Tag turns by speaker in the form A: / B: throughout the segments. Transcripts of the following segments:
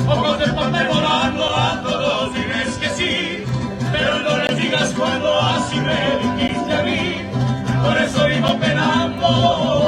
A: Ojos del papel volando a todos diles que sí, pero no les digas cuando así me dijiste a mí, por eso vivo penando.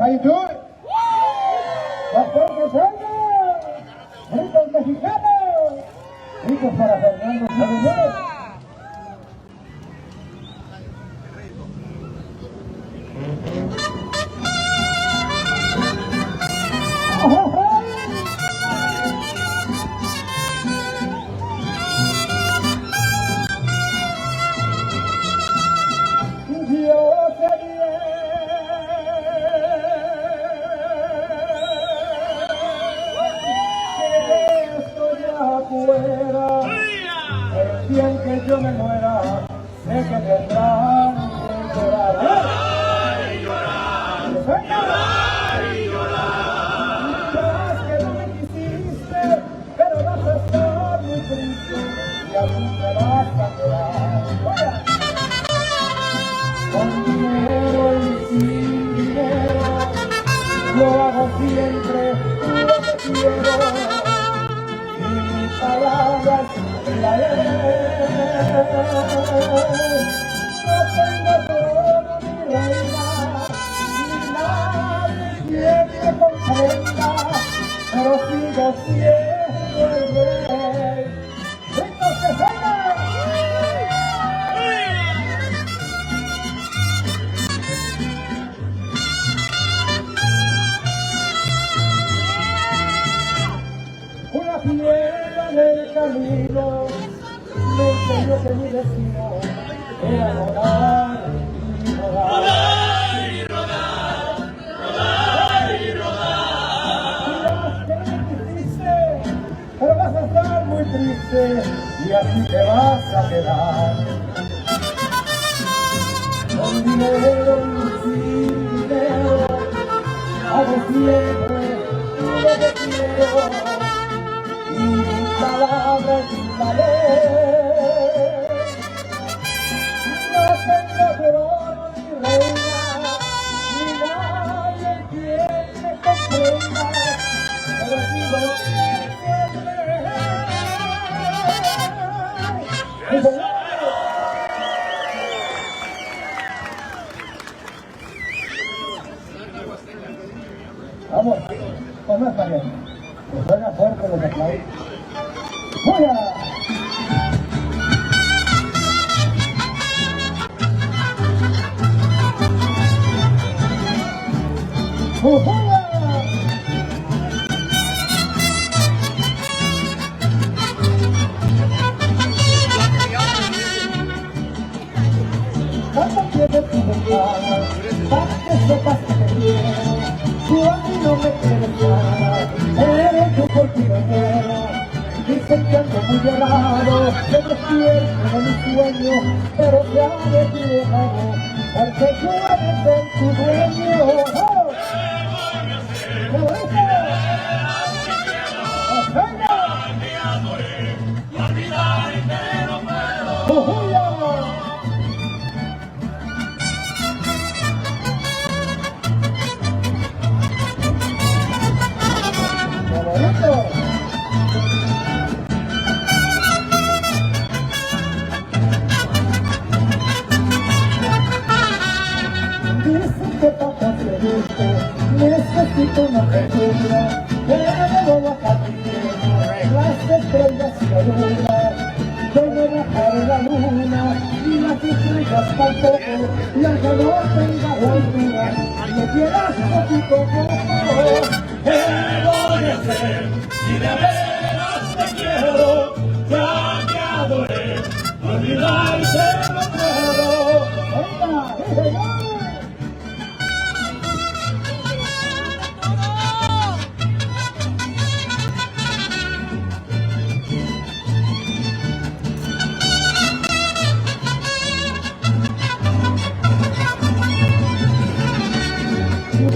B: How you doing? ¡Bastante sueño! ¡Gritos mexicanos! ¡Gritos para Fernando Valenzuela! El día en que yo me muera, sé que tendrán que llorar.
A: Llorar y llorar, llorar y llorar.
B: Lloras que no me quisiste, pero vas a estar muy triste y a mí te vas a quedar. ¡Vaya! Con dinero y sin dinero, yo hago siempre lo que quiero. Palabras la ley, no tengo trono ni reina, ni nadie quien me comprenda, pero sigo siendo el rey. ¡Gritos que suenan! Una piedra del camino me enseñó que mi destino era rodar y rodar.
A: Rodar y rodar, rodar y rodar.
B: Dirás que no me quisiste, pero vas a estar muy triste y así te vas a quedar. Con dinero y sin dinero, hago siempre lo que quiero. Y mi palabra es la ley. No tengo trono ni reina, ni nadie quien me comprenda, pero sigo siendo el rey. Vamos, pues no está bien. Que suena fuerte los aplausos. ¡Fuera! ¡Fuera! Cuando tienes tu ventana, para que sepas que te quiero, tú a mí no me quieres nada, eres tú por ti me quiero. Dicen que ando muy llorado, que despierto de mi sueño, pero se han equivocado, porque tú eres el tu dueño. ¡Oh! ¿Qué lo dice? ¡Jujuya! Dicen que papá se guste, necesito una persona, que debo bajar mi cielo, las estrellas y la luna, debo bajar la luna, y las estrellas tampoco, y aunque no tenga la altura, me quieras poquito a poco.
A: ¿Qué voy a hacer si de veras te quiero? Ya te adoré, olvidarte no puedo.
B: ¡Venga, señor!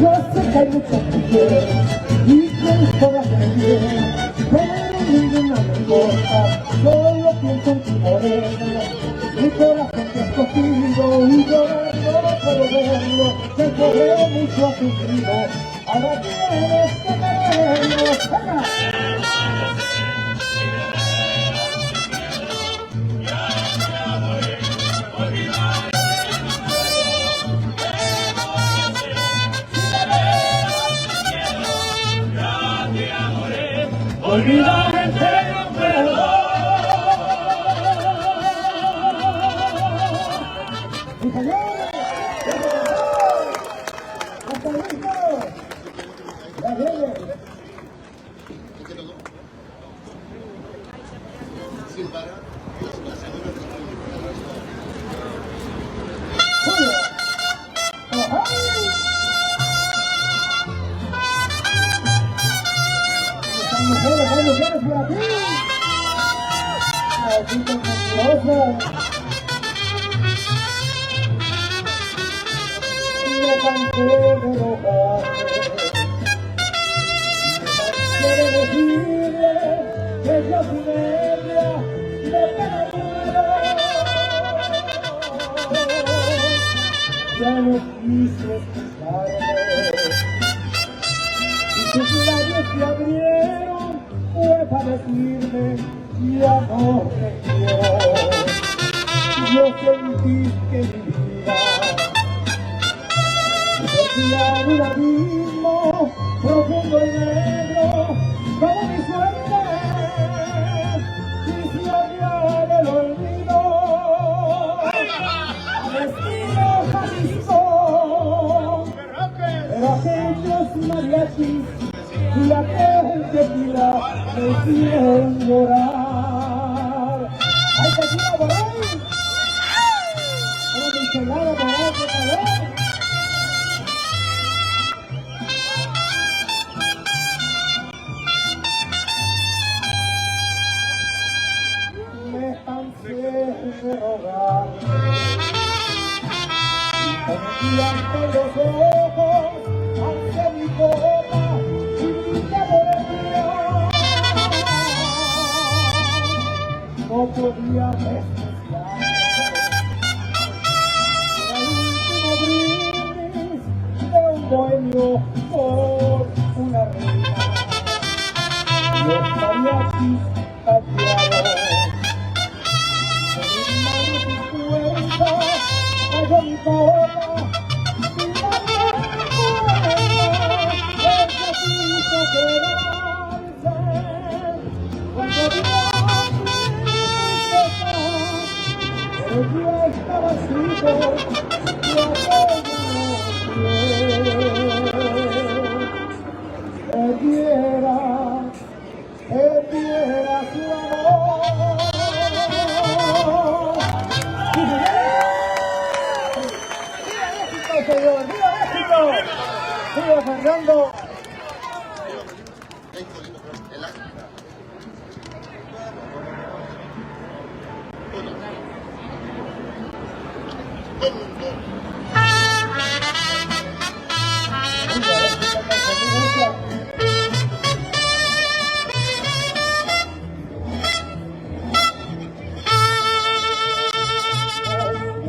B: Yo sé que hay muchos que quieren y que todas me quieren, pero ninguna me importa, solo pienso en tu morena. Mi corazón te ha escogido y llorando no puedo verlo, te corré mucho a sufrido, ahora tienes que quererlo. ¡Venga!
A: Olvidarte no puedo.
B: ¡Sí, señores! ¡Hasta listo! ¡Ya viene! Hay mujeres por aquí. Aquí con mentirosa. Me cansé de rogarme. Me cansé de decirle que yo sin ella me muero. Ya no quise escucharme. Y tus labios se abrieron, fue para decirme, ya no te quiero. Yo sentí que mi vida se perdía en un abismo profundo y negro, como mi suerte, y se había del olvido. Destino jalisco, pero aquellos mariachis y aquel tequila me hicieron llorar. ¡Ay, tequila por ahí! ¡Una michelada por ahí, por favor! Me cansé de rogar, con el llanto en los ojos, alcé mi copa y brindé por el mío. No podía despreciarme, era el último brindis de un bohemio por una reina. Los mariachis callaron, en mis manos y fuerza cayó mi copa, y nadie me muere, porque para Fernando.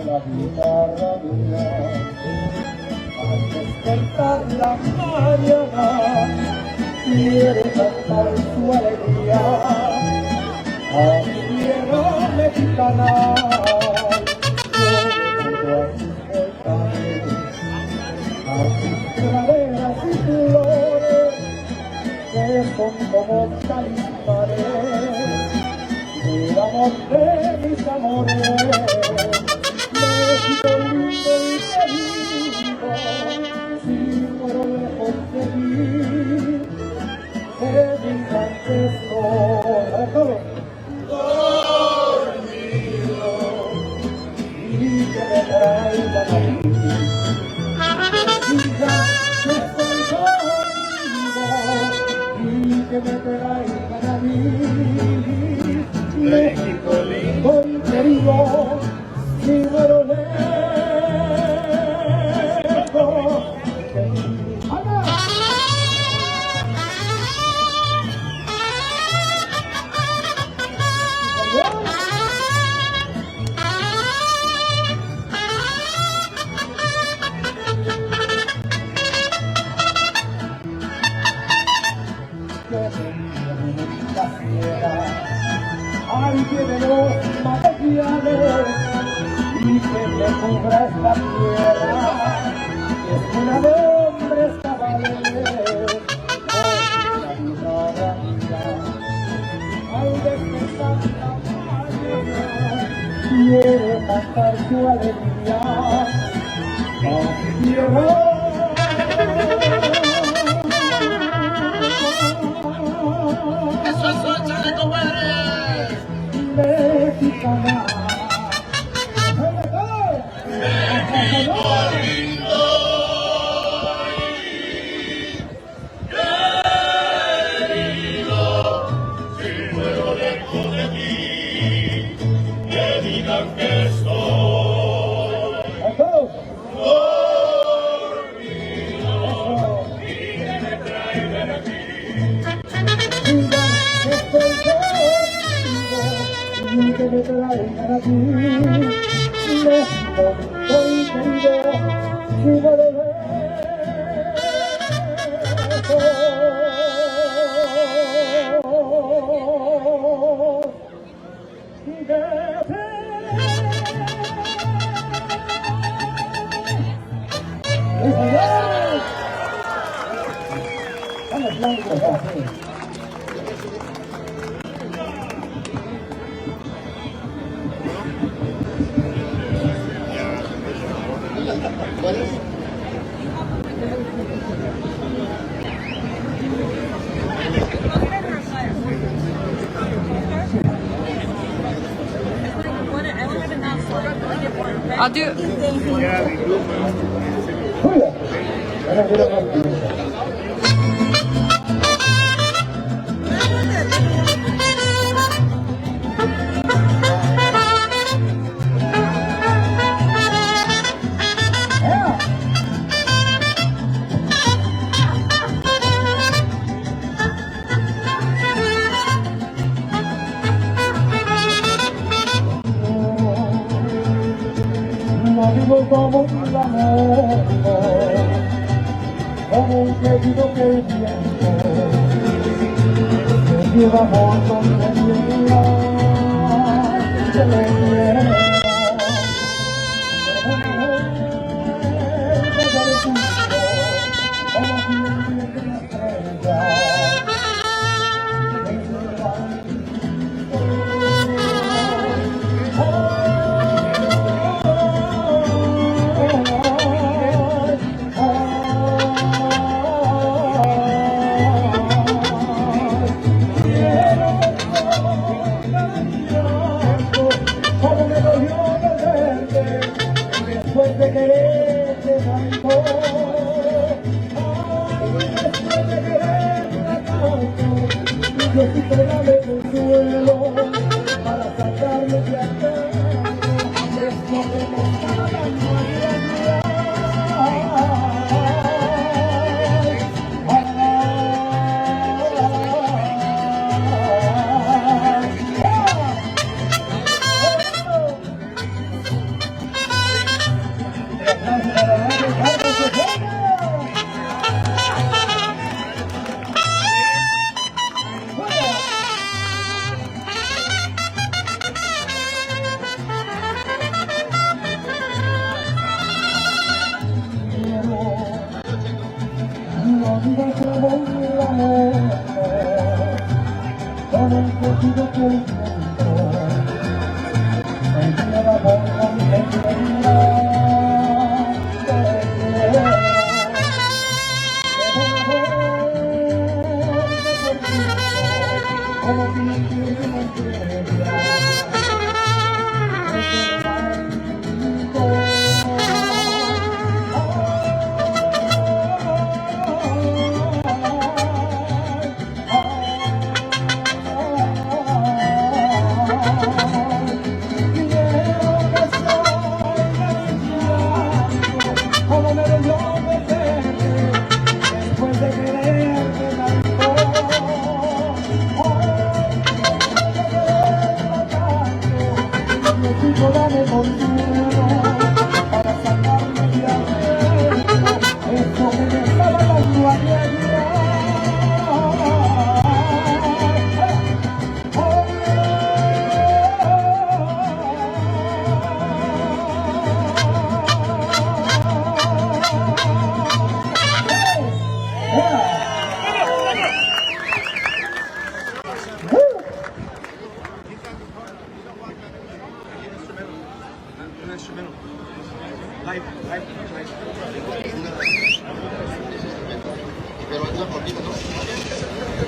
B: La guitarra mía, al despertar la mañana, quiere cantar su alegría a mi tierra mexicana. Yo vengo a disfrutar a sus praderas y flores, que son como talismanes del amor de mis amores. México lindo y querido, si muero lejos de ti, que mi infante estoy dormido y que me traigan a ti. Diga que estoy conmigo y que me traigan a mí. México lindo y querido, si muero lejos de ti. ¡Ana! Ahí tiene los materiales y que me cubra esta tierra, que es una de hombres cabales, con la guitarra mía. Al despertar la mañana, quiere cantar su alegría a mi tierra.
A: Eso es échale, compadre.
B: Mexicana.
A: México lindo y querido, si muero lejos de ti, que digan que estoy dormido y que me traigan aquí.
B: Digan que estoy contigo y que me traigan a ti. México lindo y querido, si muero lejos de ti. Vamos, blanco, así.
C: ¿Cuál es?
D: I'll do.
B: Julia, ahora quiero contigo. No vivo como un lamento, como un querido que el viento me lleva por donde quiera, que me quiero. Como si el viento me estrella. Diosito dame consuelo para sacarme de acá. Esto que me está dando con el sentido que el tiempo me lleva por la ingeniería dame consuelo para sacarme de adentro esto que me estaba dando a
C: Pero es la cortita, ¿no?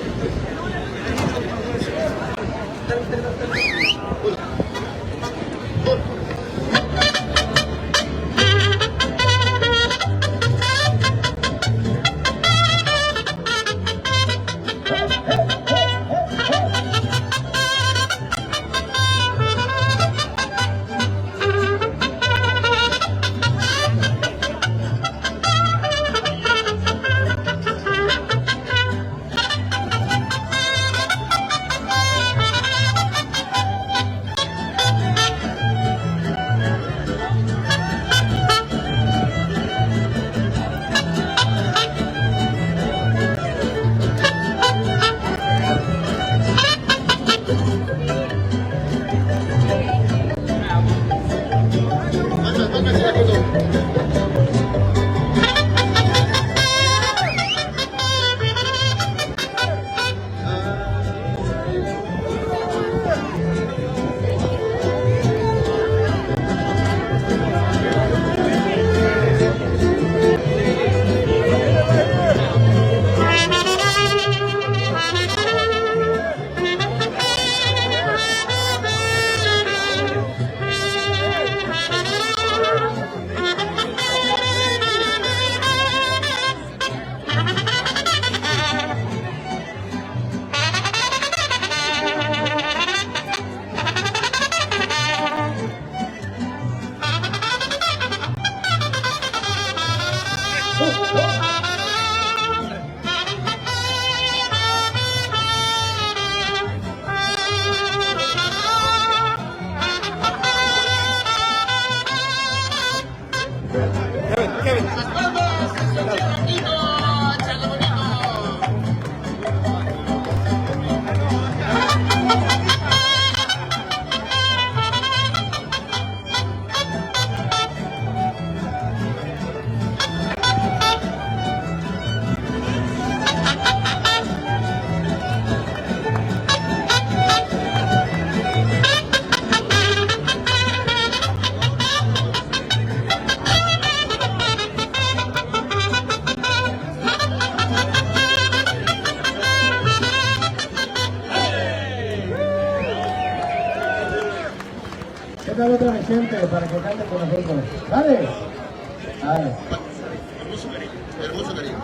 B: tal otra vez, gente, para que cante con nosotros? Dale. Dale.
C: Hermoso cariño. Hermoso cariño.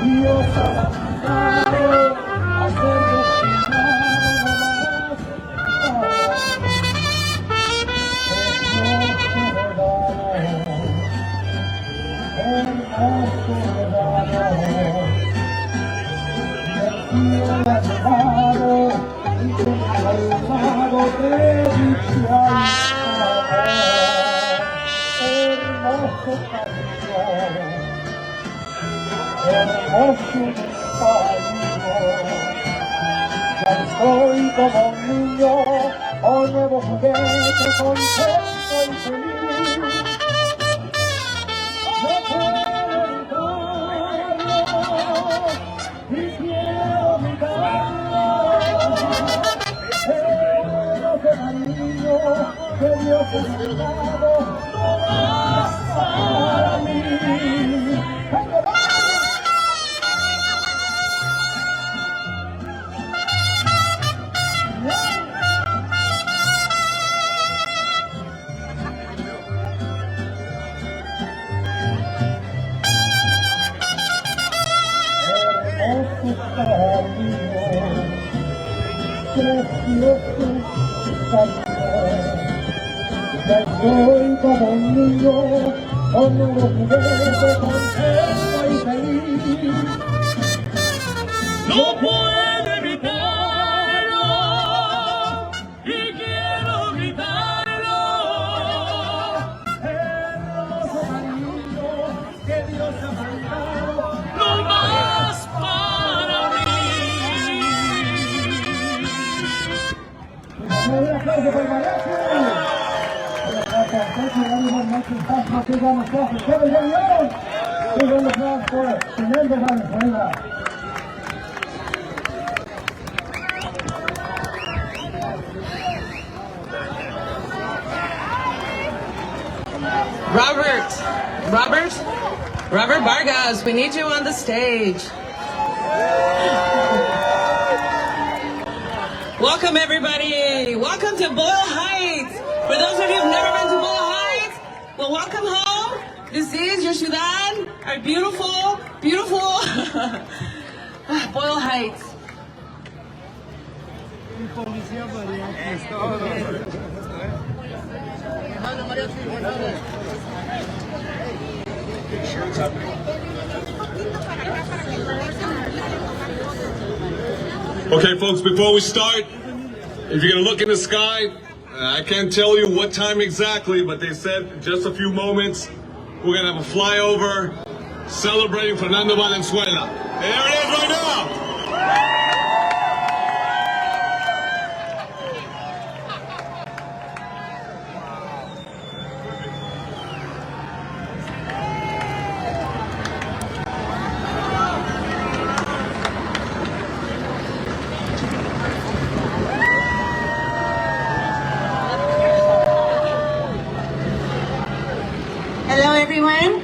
B: Dios ha mandado a ser hermoso ya estoy como un niño, un nuevo juguete contento y feliz. No puedo evitarlo y quiero gritarlo. Hermoso cariño que Dios ha dado, no más para mí. Precioso ya estoy como un niño, con un juguete contento y feliz.
A: No puedo evitarlo y quiero gritarlo.
B: Hermoso cariño que Dios ha mandado,
A: No más para mí.
B: un aplauso por el mariachi. For Fernando Valenzuela.
D: Robert Vargas, we need you on the stage. Welcome everybody. Welcome to Boyle Heights. For those of you who've never been to Boyle Heights, well, welcome home. This is your ciudad, our beautiful, beautiful Boyle Heights.
E: Okay, folks, before we start, if you're going to look in the sky, I can't tell you what time exactly, but they said just a few moments, we're going to have a flyover celebrating Fernando Valenzuela. And there it is right now.
D: Hello everyone.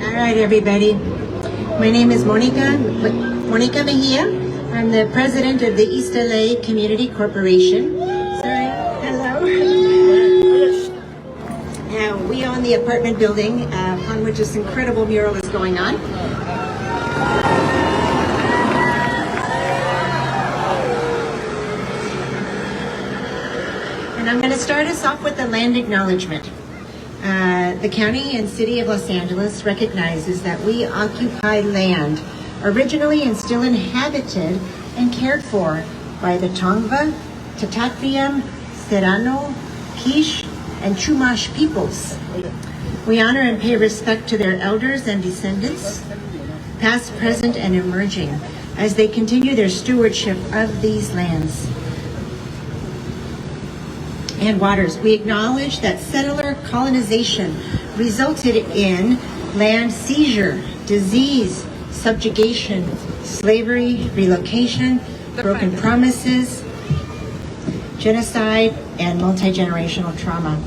D: All right, everybody. My name is Monica Mejia. I'm the president of the East LA Community Corporation. Sorry. Hello. We own the apartment building on which this incredible mural is going on. And I'm going to start us off with the land acknowledgement. The County and City of Los Angeles recognizes that we occupy land originally and still inhabited and cared for by the Tongva, Tatatviam, Serrano, Quiche, and Chumash peoples. We honor and pay respect to their elders and descendants, past, present, and emerging, as they continue their stewardship of these lands and waters. We acknowledge that settler colonization resulted in land seizure, disease, subjugation, slavery, relocation, broken promises, genocide, and multi-generational trauma.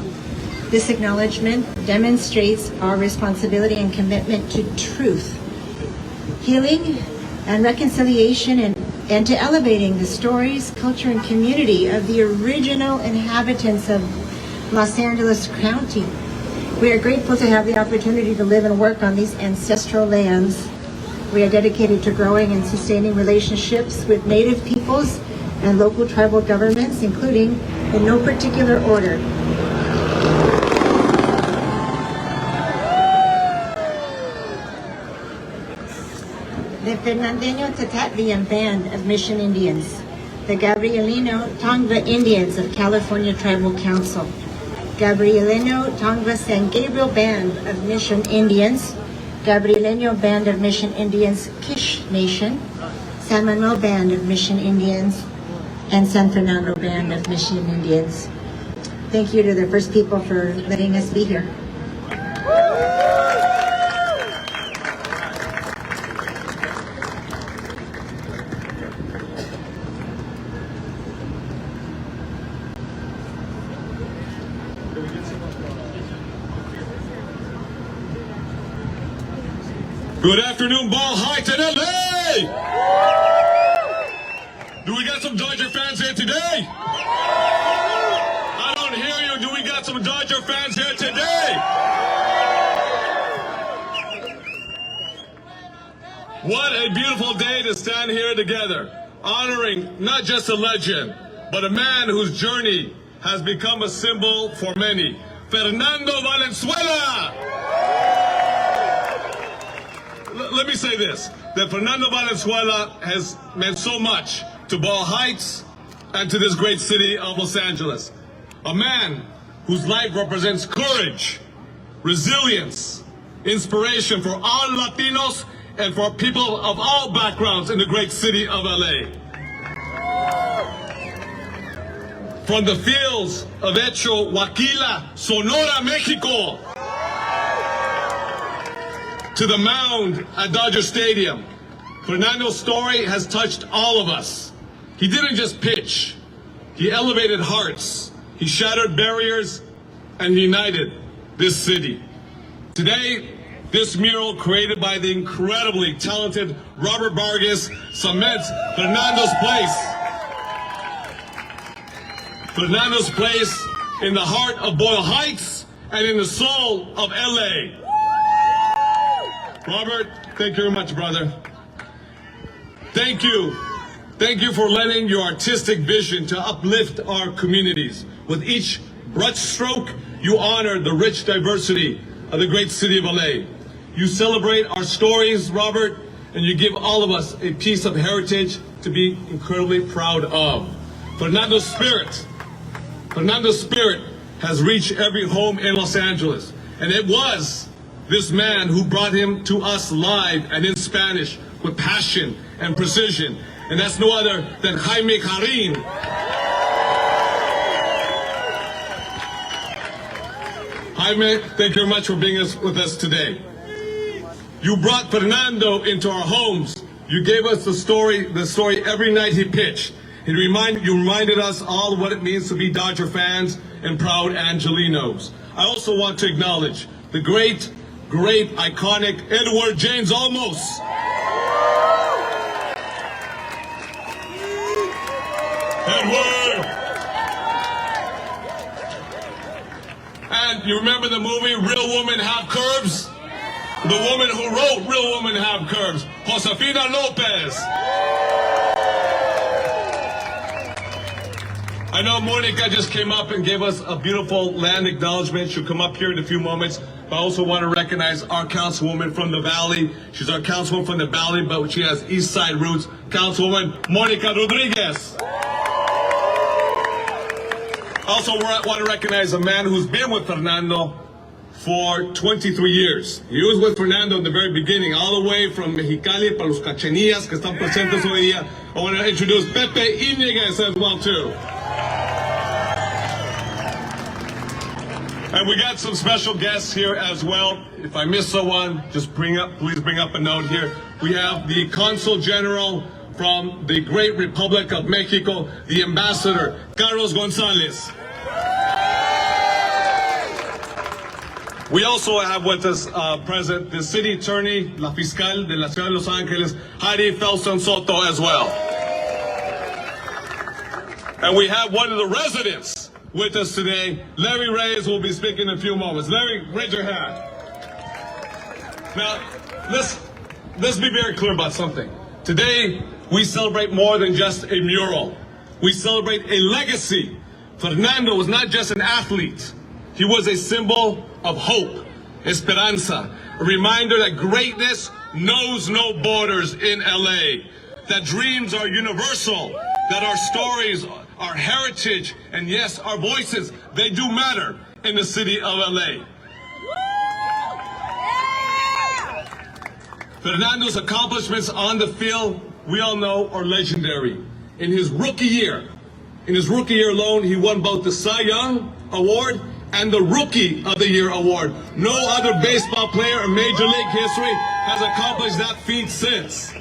D: This acknowledgement demonstrates our responsibility and commitment to truth, healing, and reconciliation, and to elevating the stories, culture, and community of the original inhabitants of Los Angeles County. We are grateful to have the opportunity to live and work on these ancestral lands. We are dedicated to growing and sustaining relationships with Native peoples and local tribal governments, including, in no particular order, the Fernandino Tatatviam Band of Mission Indians, the Gabrielino Tongva Indians of California Tribal Council, Gabrielino Tongva San Gabriel Band of Mission Indians, Gabrielino Band of Mission Indians Quiche Nation, San Manuel Band of Mission Indians, and San Fernando Band of Mission Indians. Thank you to the First People for letting us be here.
E: Good afternoon, Ball Heights in LA! Do we got some Dodger fans here today? I don't hear you. Do we got some Dodger fans here today? What a beautiful day to stand here together, honoring not just a legend, but a man whose journey has become a symbol for many. Fernando Valenzuela! Let me say this, that Fernando Valenzuela has meant so much to Ball Heights and to this great city of Los Angeles. A man whose life represents courage, resilience, inspiration for all Latinos and for people of all backgrounds in the great city of LA. From the fields of Hecho, Huaquila, Sonora, Mexico, to the mound at Dodger Stadium, Fernando's story has touched all of us. He didn't just pitch, he elevated hearts, he shattered barriers, and united this city. Today, this mural created by the incredibly talented Robert Vargas cements Fernando's place. Fernando's place in the heart of Boyle Heights and in the soul of LA. Robert, thank you very much, brother. Thank you. Thank you for lending your artistic vision to uplift our communities. With each brushstroke, you honor the rich diversity of the great city of LA. You celebrate our stories, Robert, and you give all of us a piece of heritage to be incredibly proud of. Fernando's spirit has reached every home in Los Angeles, and it was this man who brought him to us live and in Spanish with passion and precision. And that's no other than Jaime Carin. Jaime, thank you very much for being with us today. You brought Fernando into our homes. You gave us the story every night he pitched. You reminded us all of what it means to be Dodger fans and proud Angelinos. I also want to acknowledge the great, iconic Edward James Olmos. Edward! And you remember the movie Real Women Have Curves? The woman who wrote Real Women Have Curves, Josefina Lopez. I know Monica just came up and gave us a beautiful land acknowledgement. She'll come up here in a few moments. But I also want to recognize our councilwoman from the Valley. She's our councilwoman from the Valley, but she has East Side roots. Councilwoman Monica Rodriguez. Also want to recognize a man who's been with Fernando for 23 years. He was with Fernando in the very beginning, all the way from Mexicali para los Cachenillas que están presentes hoy día. I want to introduce Pepe Iñiguez as well too. And we got some special guests here as well. If I miss someone, just please bring up a note here. We have the Consul General from the great Republic of Mexico, the Ambassador, Carlos Gonzalez. We also have with us present the City Attorney, la Fiscal de la Ciudad de Los Ángeles, Heidi Felson Soto as well. And we have one of the residents with us today, Larry Reyes, will be speaking in a few moments. Larry, raise your hand. Now, let's be very clear about something. Today, we celebrate more than just a mural. We celebrate a legacy. Fernando was not just an athlete. He was a symbol of hope, esperanza, a reminder that greatness knows no borders in LA, that dreams are universal, that our stories, our heritage, and yes, our voices, they do matter in the city of LA. Fernando's accomplishments on the field, we all know, are legendary. In his rookie year alone, he won both the Cy Young Award and the Rookie of the Year award. No other baseball player in Major League history has accomplished that feat since.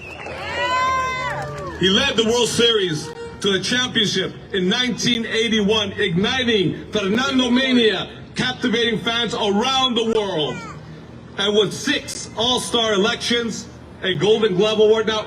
E: He led the World Series to the championship in 1981, igniting Fernando Mania, captivating fans around the world. And with 6 All-Star elections, a Golden Glove Award. Now,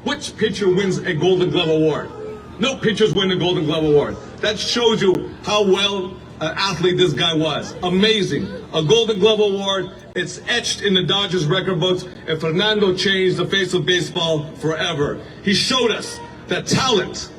E: which pitcher wins a Golden Glove Award? No pitchers win a Golden Glove Award. That shows you how well an athlete this guy was. Amazing. A Golden Glove Award. It's etched in the Dodgers record books, and Fernando changed the face of baseball forever. He showed us that talent,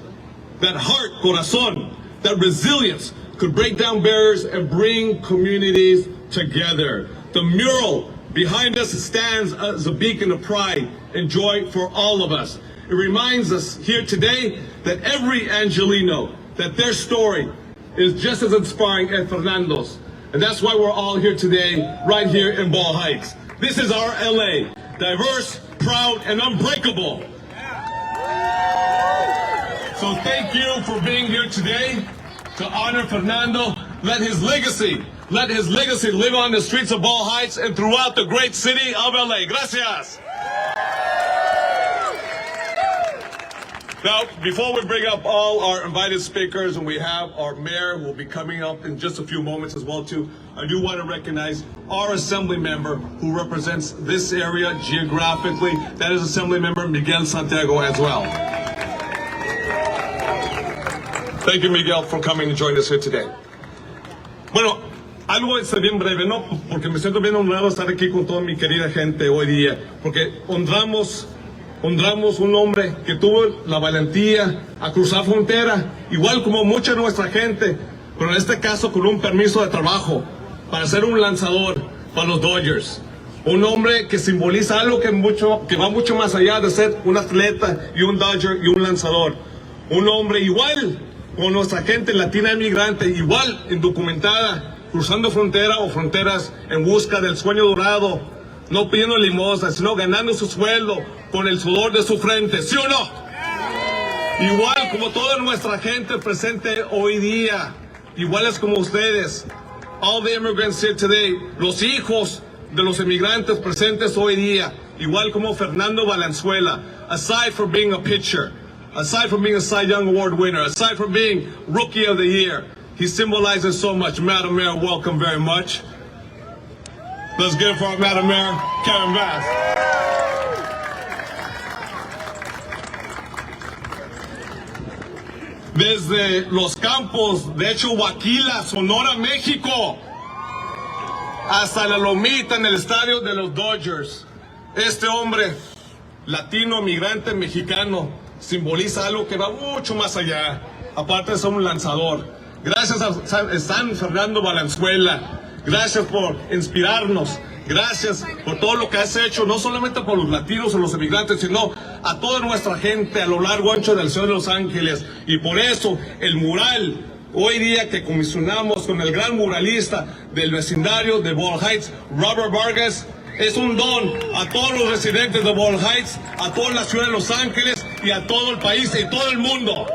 E: that heart, corazón, that resilience could break down barriers and bring communities together. The mural behind us stands as a beacon of pride and joy for all of us. It reminds us here today that every Angelino, that their story is just as inspiring as Fernando's. And that's why we're all here today, right here in Ball Heights. This is our LA, diverse, proud, and unbreakable. So thank you for being here today to honor Fernando. Let his legacy live on the streets of Ball Heights and throughout the great city of LA. Gracias. Now, before we bring up all our invited speakers, and we have our mayor who will be coming up in just a few moments as well too, I do want to recognize our assembly member who represents this area geographically. That is Assembly Member Miguel Santiago as well. Thank you, Miguel, for coming to join us here today. Bueno, algo es bien breve, ¿no? Porque me siento bien honrado estar aquí con toda mi querida gente hoy día, porque honramos un hombre que tuvo la valentía a cruzar frontera, igual como mucha de nuestra gente, pero en este caso con un permiso de trabajo para ser un lanzador para los Dodgers. Un hombre que simboliza algo que va mucho más allá de ser un atleta y un Dodger y un lanzador. Un hombre igual con nuestra gente latina inmigrante, igual indocumentada, cruzando frontera o fronteras en busca del sueño dorado, no pidiendo limosna, sino ganando su sueldo con el sudor de su frente, ¿sí o no? Igual como toda nuestra gente presente hoy día, iguales como ustedes, all the immigrants here today, los hijos de los inmigrantes presentes hoy día, igual como Fernando Valenzuela, aside from being a pitcher, aside from being a Cy Young Award winner, aside from being Rookie of the Year, he symbolizes so much. Madam Mayor, welcome very much. Let's give it for our Madam Mayor, Karen Bass. Desde Los Campos, de hecho, Huaquila, Sonora, México, hasta la lomita en el estadio de los Dodgers. Este hombre, latino, migrante, mexicano, simboliza algo que va mucho más allá. aparte de ser un lanzador. Gracias a San Fernando Valenzuela. Gracias por inspirarnos. Gracias por todo lo que has hecho, no solamente por los latinos o los emigrantes, sino a toda nuestra gente a lo largo y ancho del ciudad de Los Ángeles. Y por eso el mural, hoy día que comisionamos con el gran muralista del vecindario de Ball Heights, Robert Vargas, es un don a todos los residentes de Ball Heights, a toda la ciudad de Los Ángeles y a todo el país y todo el mundo.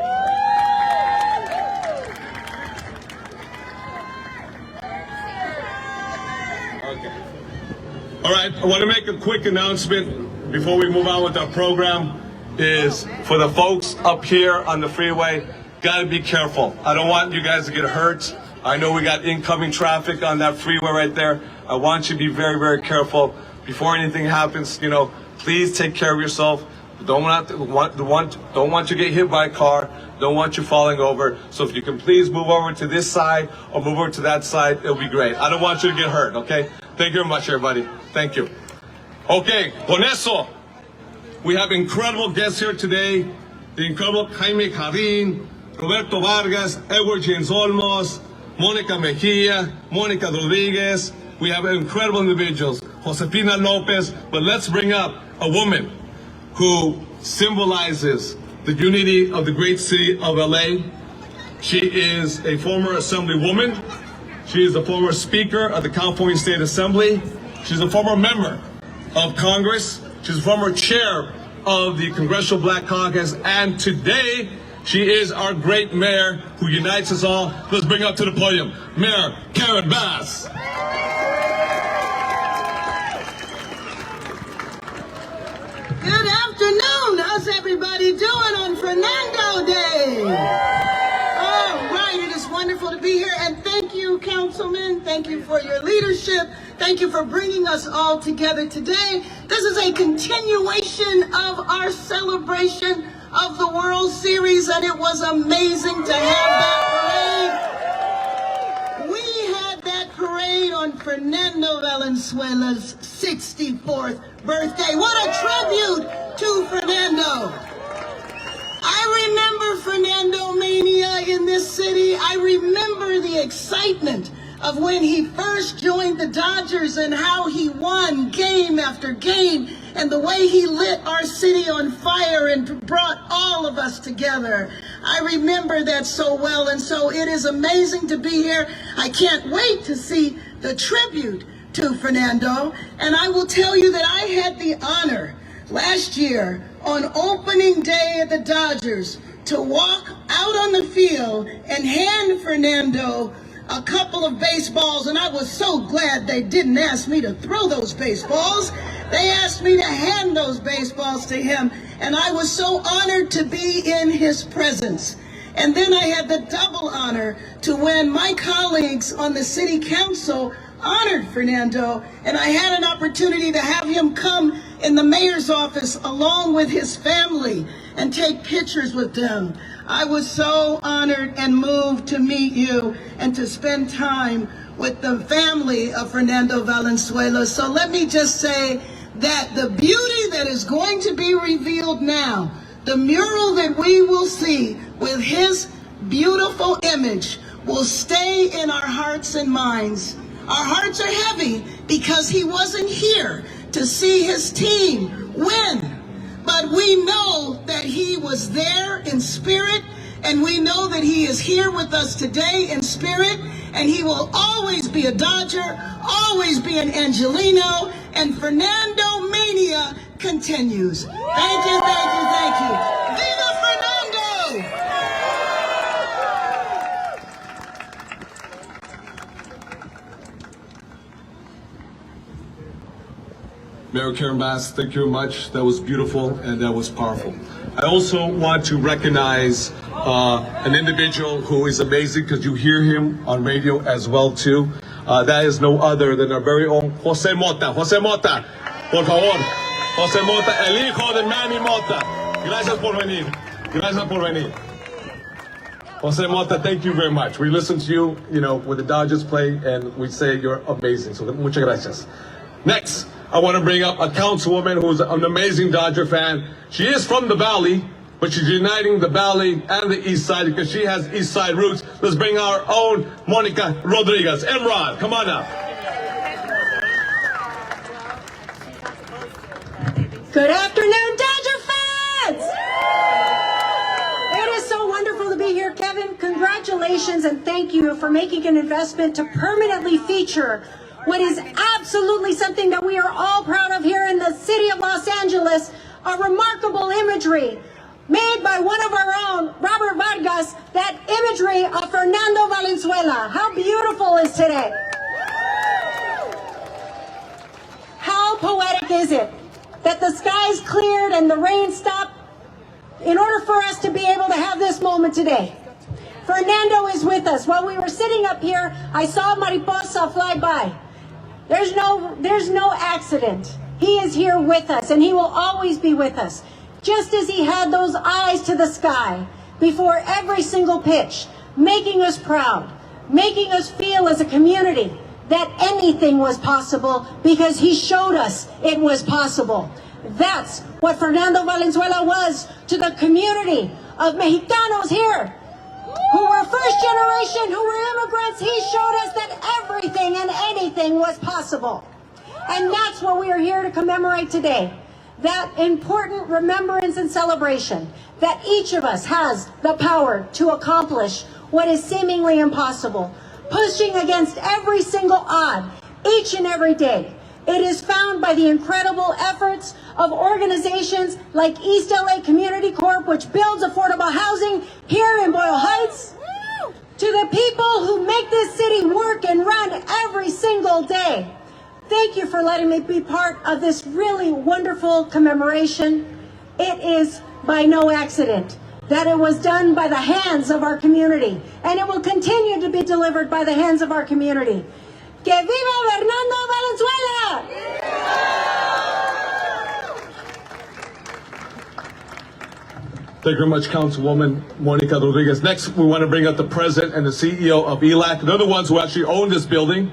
E: All right, I want to make a quick announcement before we move on with our program. Is for the folks up here on the freeway, gotta be careful. I don't want you guys to get hurt. I know we got incoming traffic on that freeway right there. I want you to be very, very careful. Before anything happens, you know, please take care of yourself. Don't want you to get hit by a car. Don't want you falling over. So if you can please move over to this side or move over to that side, it'll be great. I don't want you to get hurt, okay? Thank you very much, everybody. Thank you. Okay, con eso, we have incredible guests here today. The incredible Jaime Jardín, Roberto Vargas, Edward James Olmos, Mónica Mejia, Mónica Rodriguez. We have incredible individuals, Josefina Lopez. But let's bring up a woman who symbolizes the unity of the great city of LA. She is a former assemblywoman. She is a former speaker of the California State Assembly. She's a former member of Congress. She's a former chair of the Congressional Black Caucus. And today, she is our great mayor who unites us all. Let's bring her up to the podium, Mayor Karen Bass.
F: Good afternoon. How's everybody doing on Fernando Day? All right, it is wonderful to be here. And thank you, Councilman. Thank you for your leadership. Thank you for bringing us all together today. This is a continuation of our celebration of the World Series, and it was amazing to have that parade. We had that parade on Fernando Valenzuela's 64th birthday. What a tribute to Fernando. I remember Fernando Mania in this city. I remember the excitement of when he first joined the Dodgers and how he won game after game and the way he lit our city on fire and brought all of us together. I remember that so well, and so it is amazing to be here. I can't wait to see the tribute to Fernando, and I will tell you that I had the honor last year on opening day at the Dodgers to walk out on the field and hand Fernando a couple of baseballs, and I was so glad they didn't ask me to throw those baseballs. They asked me to hand those baseballs to him, and I was so honored to be in his presence. And then I had the double honor to when my colleagues on the city council honored Fernando, and I had an opportunity to have him come in the mayor's office along with his family and take pictures with them. I was so honored and moved to meet you and to spend time with the family of Fernando Valenzuela. So let me just say that the beauty that is going to be revealed now, the mural that we will see with his beautiful image, will stay in our hearts and minds. Our hearts are heavy because he wasn't here to see his team win. But we know that he was there in spirit, and we know that he is here with us today in spirit, and he will always be a Dodger, always be an Angelino, and Fernando Mania continues. Thank you, thank you, thank you. Viva Fernando!
E: Mayor Karen Bass, thank you very much. That was beautiful and that was powerful. I also want to recognize an individual who is amazing because you hear him on radio as well too. That is no other than our very own Jose Mota. Jose Mota, por favor. Jose Mota, el hijo de Manny Mota. Gracias por venir. Gracias por venir. Jose Mota, thank you very much. We listen to you, when the Dodgers play, and we say you're amazing. So muchas gracias. Next, I want to bring up a councilwoman who's an amazing Dodger fan. She is from the Valley, but she's uniting the Valley and the East Side because she has East Side roots. Let's bring our own Monica Rodriguez. Emrod, come on up.
D: Good afternoon, Dodger fans! It is so wonderful to be here, Kevin. Congratulations and thank you for making an investment to permanently feature what is absolutely something that we are all proud of here in the city of Los Angeles, a remarkable imagery made by one of our own, Robert Vargas, that imagery of Fernando Valenzuela. How beautiful is today? How poetic is it that the skies cleared and the rain stopped in order for us to be able to have this moment today? Fernando is with us. While we were sitting up here, I saw Mariposa fly by. There's no accident. He is here with us, and he will always be with us. Just as he had those eyes to the sky before every single pitch, making us proud, making us feel as a community that anything was possible because he showed us it was possible. That's what Fernando Valenzuela was to the community of Mexicanos here, who were first generation, who were immigrants. He showed us that everything and anything was possible. And that's what we are here to commemorate today. That important remembrance and celebration that each of us has the power to accomplish what is seemingly impossible, pushing against every single odd each and every day. It is found by the incredible efforts of organizations like East LA Community Corp, which builds affordable housing here in Boyle Heights, to the people who make this city work and run every single day. Thank you for letting me be part of this really wonderful commemoration. It is by no accident that it was done by the hands of our community, and it will continue to be delivered by the hands of our community. Que viva Fernando Valenzuela!
E: Thank you very much, Councilwoman Monica Rodriguez. Next, we want to bring up the president and the CEO of ELAC. They're the ones who actually own this building.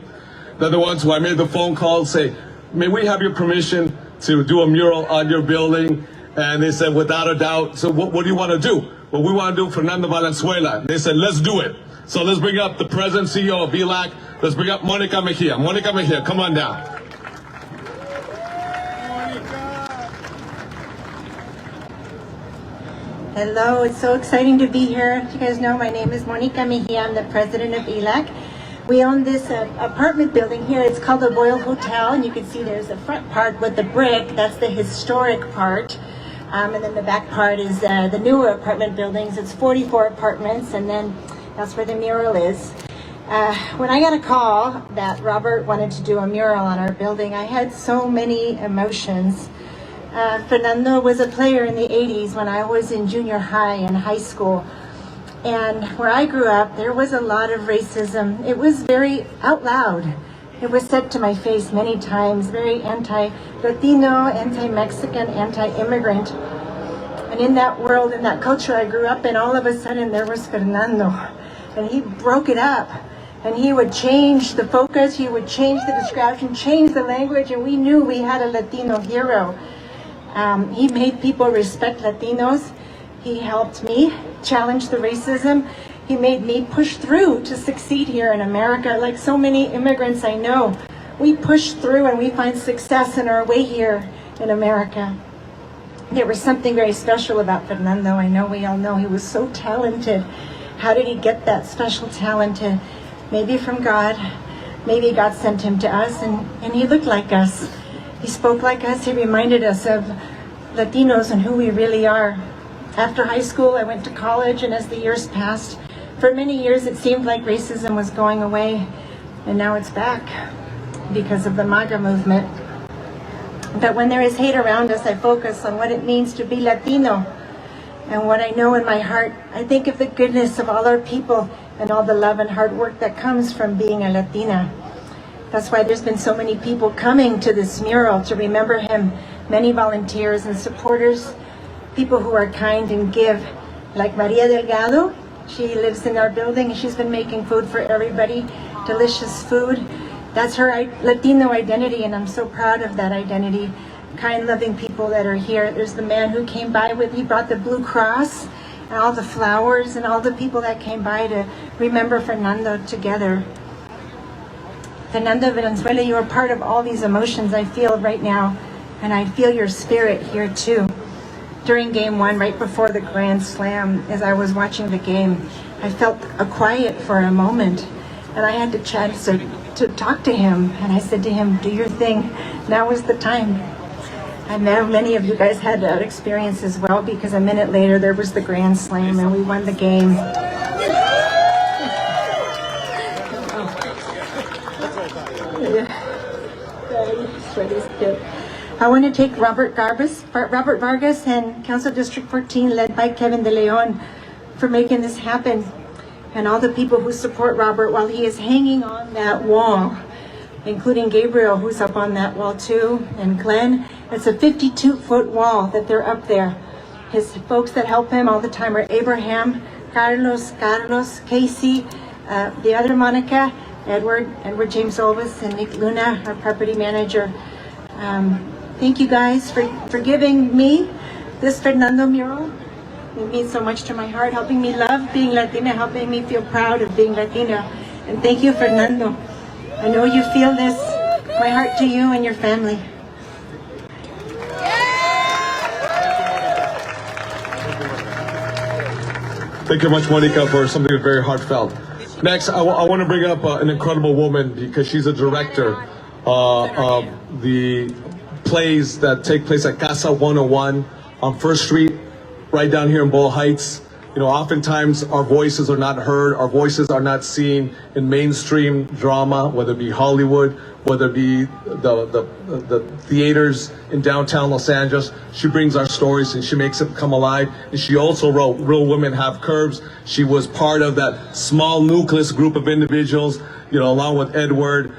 E: They're the ones who I made the phone call, say, may we have your permission to do a mural on your building? And they said, without a doubt. So what do you want to do? Well, we want to do Fernando Valenzuela. They said, let's do it. So let's bring up the president, CEO of ELAC. Let's bring up Monica Mejia. Monica Mejia, come on down.
D: Hello, it's so exciting to be here. You guys know my name is Monica Mejia. I'm the president of ELAC. We own this apartment building here. It's called the Boyle Hotel, and you can see there's the front part with the brick. That's the historic part. And then the back part is the newer apartment buildings. It's 44 apartments, and then that's where the mural is. When I got a call that Robert wanted to do a mural on our building, I had so many emotions. Fernando was a player in the 80s when I was in junior high and high school. And where I grew up, there was a lot of racism. It was very out loud. It was said to my face many times, very anti-Latino, anti-Mexican, anti-immigrant. And in that world, in that culture I grew up in, all of a sudden there was Fernando. And he broke it up. And he would change the focus, he would change the description, change the language, and we knew we had a Latino hero. He made people respect Latinos. He helped me challenge the racism. He made me push through to succeed here in America. Like so many immigrants I know, we push through and we find success in our way here in America. There was something very special about Fernando. I know we all know he was so talented. How did he get that special talent? Maybe from God. Maybe God sent him to us, and he looked like us. He spoke like us. He reminded us of Latinos and who we really are. After high school, I went to college, and as the years passed, for many years it seemed like racism was going away, and now it's back because of the MAGA movement. But when there is hate around us, I focus on what it means to be Latino. And what I know in my heart, I think of the goodness of all our people and all the love and hard work that comes from being a Latina. That's why there's been so many people coming to this mural to remember him, many volunteers and supporters, people who are kind and give, like Maria Delgado. She lives in our building. She's been making food for everybody, delicious food. That's her Latino identity, and I'm so proud of that identity. kind, loving people that are here. There's the man who came by he brought the Blue Cross and all the flowers and all the people that came by to remember Fernando together. Fernando Valenzuela, you are part of all these emotions I feel right now, and I feel your spirit here too. During game one, right before the Grand Slam, as I was watching the game, I felt a quiet for a moment, and I had the chance to talk to him, and I said to him, do your thing, now is the time. I know many of you guys had that experience as well, because a minute later there was the Grand Slam and we won the game. I want to thank Robert Vargas and Council District 14, led by Kevin De Leon, for making this happen, and all the people who support Robert while he is hanging on that wall, including Gabriel, who's up on that wall too, and Glenn. It's a 52-foot wall that they're up there. His folks that help him all the time are Abraham, Carlos, Casey, the other Monica, Edward James Olvis, and Nick Luna, our property manager. Thank you guys for giving me this Fernando mural. It means so much to my heart, helping me love being Latina, helping me feel proud of being Latina. And thank you, Fernando. I know you feel this. My heart to you and your family.
E: Thank you very much, Monica, for something very heartfelt. Next, I want to bring up an incredible woman, because she's a director of the plays that take place at Casa 101 on First Street, right down here in Boyle Heights. You know, oftentimes our voices are not heard, our voices are not seen in mainstream drama, whether it be Hollywood, whether it be the theaters in downtown Los Angeles. She brings our stories and she makes it come alive. And she also wrote Real Women Have Curves. She was part of that small nucleus group of individuals, you know, along with Edward,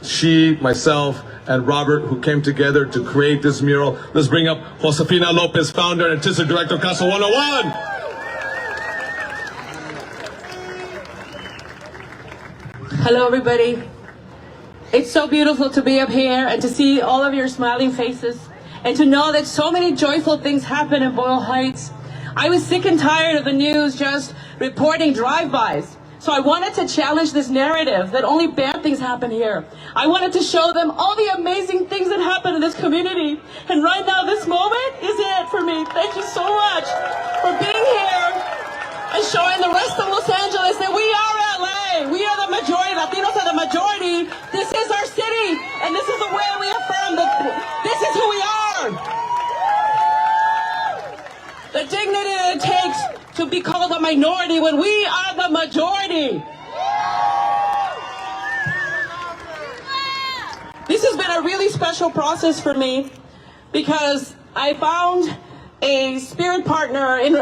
E: she, myself, and Robert, who came together to create this mural. Let's bring up Josefina Lopez, founder and artistic director of Casa 101.
G: Hello, everybody. It's so beautiful to be up here and to see all of your smiling faces and to know that so many joyful things happen in Boyle Heights. I was sick and tired of the news just reporting drive-bys. So I wanted to challenge this narrative that only bad things happen here. I wanted to show them all the amazing things that happen in this community. And right now, this moment is it for me. Thank you so much for being here and showing the rest of Los Angeles that we are LA. We are the majority. Latinos are the majority. This is our city. And this is the way we affirm that this is who we are. The dignity that it takes to be called a minority when we are the majority. This has been a really special process for me because I found a spirit partner in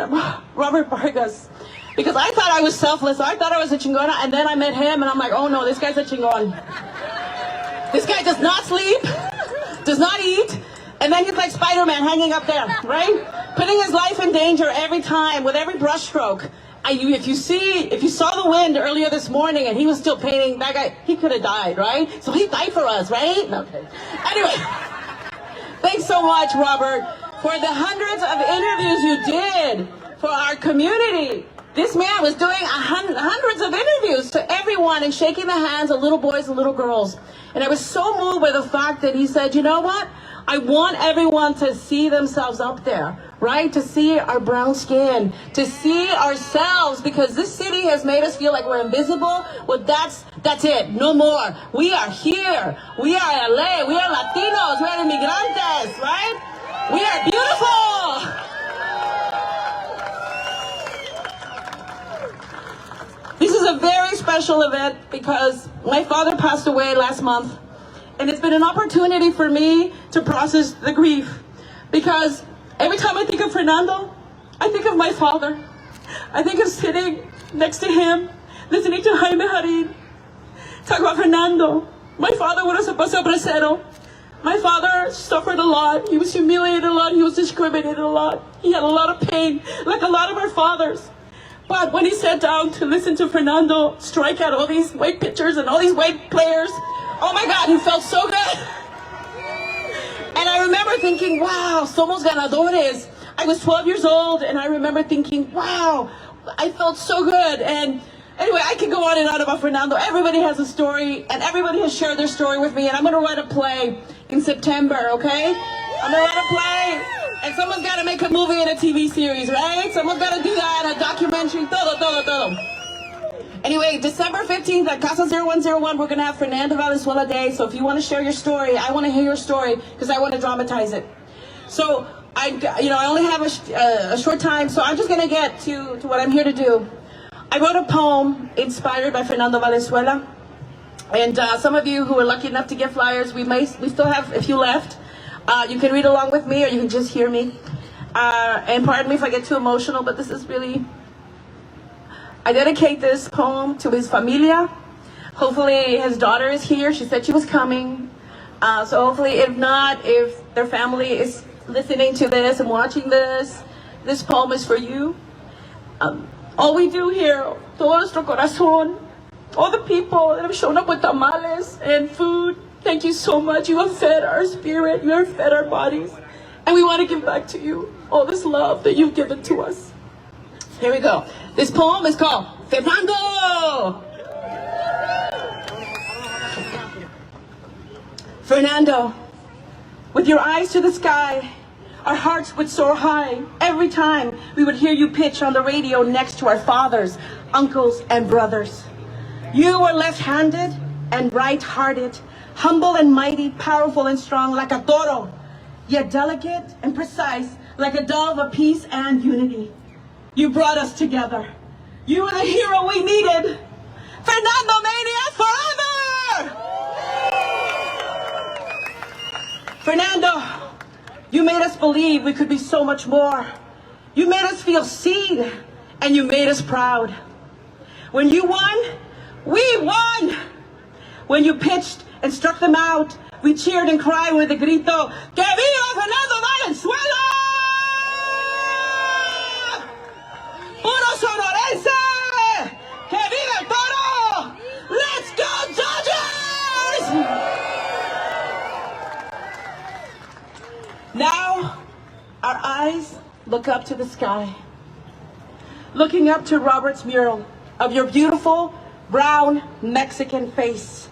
G: Robert Vargas, because I thought I was selfless. I thought I was a chingona, and then I met him and I'm like, oh no, this guy's a chingon. This guy does not sleep, does not eat, and then he's like Spider-Man hanging up there, right? Putting his life in danger every time with every brushstroke. If you saw the wind earlier this morning and he was still painting, that guy, he could have died, right? So he died for us, right? Okay. Anyway, thanks so much, Robert, for the hundreds of interviews you did for our community. This man was doing hundreds of interviews to everyone and shaking the hands of little boys and little girls. And I was so moved by the fact that he said, you know what? I want everyone to see themselves up there, right? To see our brown skin, to see ourselves, because this city has made us feel like we're invisible. Well, that's it. No more. We are here. We are LA. We are Latinos. We are inmigrantes, right? We are beautiful. This is a very special event because my father passed away last month. And it's been an opportunity for me to process the grief, because every time I think of Fernando, I think of my father. I think of sitting next to him, listening to Jaime Jarin talk about Fernando. My father was a bracero. My father suffered a lot. He was humiliated a lot. He was discriminated a lot. He had a lot of pain, like a lot of our fathers. But when he sat down to listen to Fernando strike out all these white pitchers and all these white players, oh my God, he felt so good. And remember thinking, wow, somos ganadores. I was 12 years old, and I remember thinking, wow, I felt so good. And anyway, I can go on and on about Fernando. Everybody has a story, and everybody has shared their story with me, and I'm going to write a play in September, okay? I'm going to write a play, and someone's got to make a movie and a TV series, right? Someone's got to do that, a documentary, todo. Anyway, December 15th at Casa 0101, we're going to have Fernando Valenzuela Day. So if you want to share your story, I want to hear your story because I want to dramatize it. So I only have a short time, so I'm just going to get to what I'm here to do. I wrote a poem inspired by Fernando Valenzuela. And some of you who are lucky enough to get flyers, we still have a few left. You can read along with me or you can just hear me. And pardon me if I get too emotional, but this is really... I dedicate this poem to his familia. Hopefully his daughter is here. She said she was coming. So hopefully, if not, if their family is listening to this and watching this poem is for you. All we do here, todo nuestro corazón, all the people that have shown up with tamales and food, thank you so much. You have fed our spirit. You have fed our bodies. And we want to give back to you all this love that you've given to us. Here we go. This poem is called Fernando! Fernando, with your eyes to the sky, our hearts would soar high every time we would hear you pitch on the radio next to our fathers, uncles, and brothers. You were left-handed and right-hearted, humble and mighty, powerful and strong like a toro, yet delicate and precise like a dove of peace and unity. You brought us together. You were the hero we needed. Fernando Mania forever! Fernando, you made us believe we could be so much more. You made us feel seen, and you made us proud. When you won, we won. When you pitched and struck them out, we cheered and cried with a grito, Que viva Fernando Valenzuela! ¡Puro sonorense! ¡Que vive el toro! ¡Let's go, Dodgers! Now, our eyes look up to the sky. Looking up to Robert's mural of your beautiful, brown, Mexican face.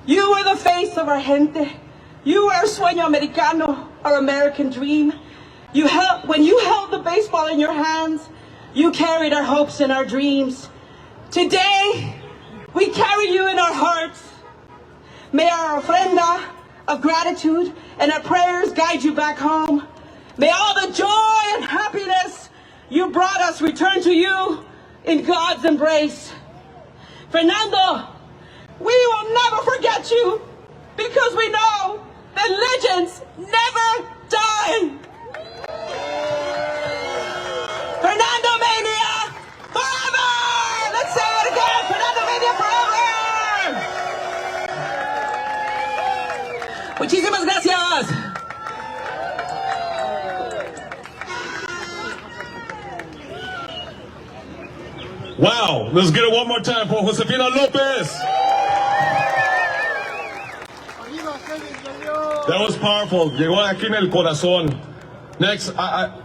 G: You were the face of our gente. You were our sueño americano, our American dream. When you held the baseball in your hands, you carried our hopes and our dreams. Today, we carry you in our hearts. May our ofrenda of gratitude and our prayers guide you back home. May all the joy and happiness you brought us return to you in God's embrace. Fernando, we will never forget you because we know that legends never die. Fernando Mania forever! Let's say it again, Fernando Mania forever! Muchísimas gracias.
E: Wow, let's get it one more time for Josefina Lopez. That was powerful. Llegó aquí en el corazón. Next,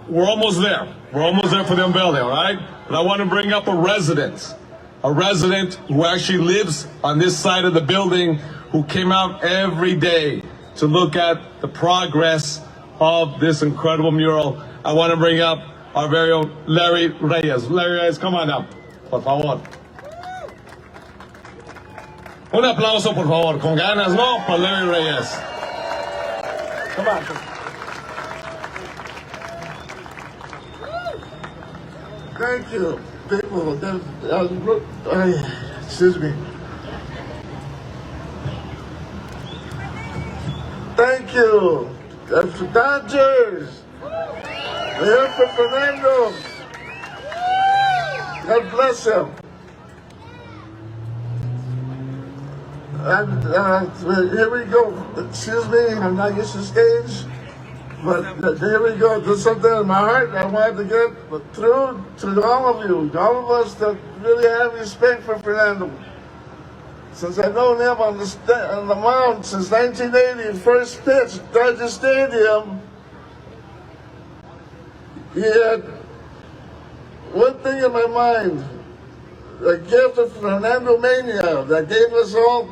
E: we're almost there. We're almost there for the unveiling, all right? But I want to bring up a resident who actually lives on this side of the building, who came out every day to look at the progress of this incredible mural. I want to bring up our very own Larry Reyes. Larry Reyes, come on up, por favor. Un aplauso, por favor, con ganas, ¿no? Para Larry Reyes. Come on.
H: Thank you, people. Excuse me. Thank you. The Dodgers. We're here for Fernando. God bless him. And here we go. Excuse me, I'm not used to stage. But here we go. There's something in my heart I wanted to get through to all of you, all of us that really have respect for Fernando. Since I've known him on the mound since 1980, first pitch, Dodger Stadium, he had one thing in my mind, a gift of Fernando Mania that gave us all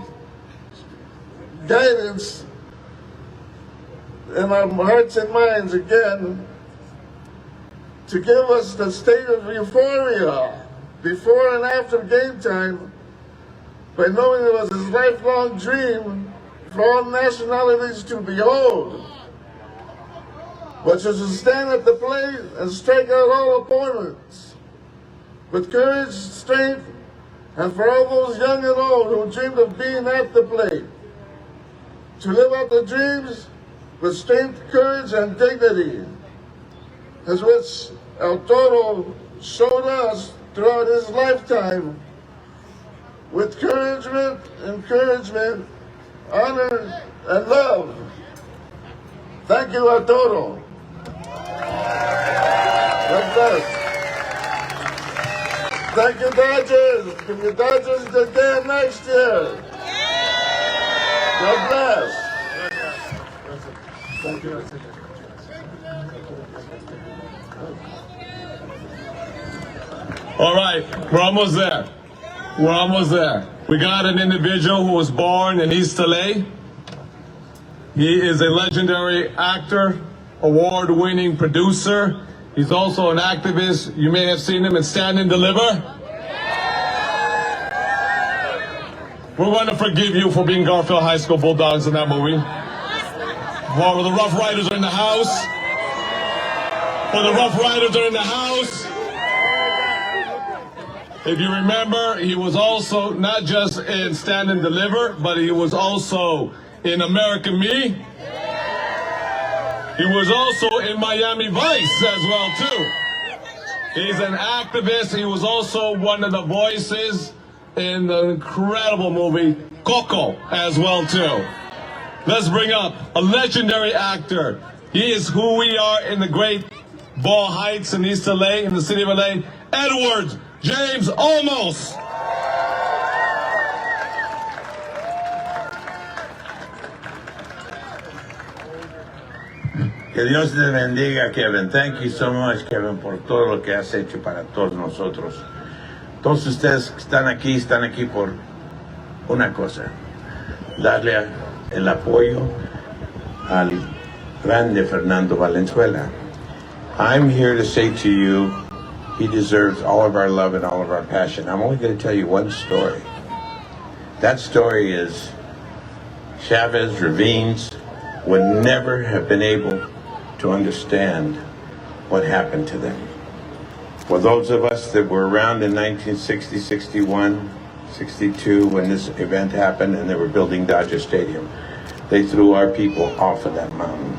H: guidance in our hearts and minds again, to give us the state of euphoria before and after game time, by knowing it was his lifelong dream for all nationalities to behold, which is to stand at the plate and strike out all opponents with courage, strength, and for all those young and old who dreamed of being at the plate, to live out the dreams with strength, courage, and dignity, as which El Toro showed us throughout his lifetime, with encouragement, honor, and love. Thank you, El Toro. God bless. Thank you, Dodgers. Give you Dodgers again next year. God bless. Thank you.
E: All right, we're almost there. We're almost there. We got an individual who was born in East LA. He is a legendary actor, award-winning producer. He's also an activist. You may have seen him in Stand and Deliver. We're going to forgive you for being Garfield High School Bulldogs in that movie. While the Rough Riders are in the house. When the Rough Riders are in the house. If you remember, he was also not just in Stand and Deliver, but he was also in American Me. He was also in Miami Vice as well, too. He's an activist. He was also one of the voices in the incredible movie Coco as well, too. Let's bring up a legendary actor. He is who we are in the great Ball Heights in East LA, in the city of LA. Edward James Olmos.
I: Que Dios te bendiga, Kevin. Thank you so much, Kevin, por todo lo que has hecho para todos nosotros. Todos ustedes que están aquí por una cosa, darle el apoyo al grande Fernando Valenzuela. I'm here to say to you, he deserves all of our love and all of our passion. I'm only going to tell you one story. That story is Chavez Ravines would never have been able to understand what happened to them. For those of us that were around in 1960, 61, 62, when this event happened and they were building Dodger Stadium, they threw our people off of that mountain.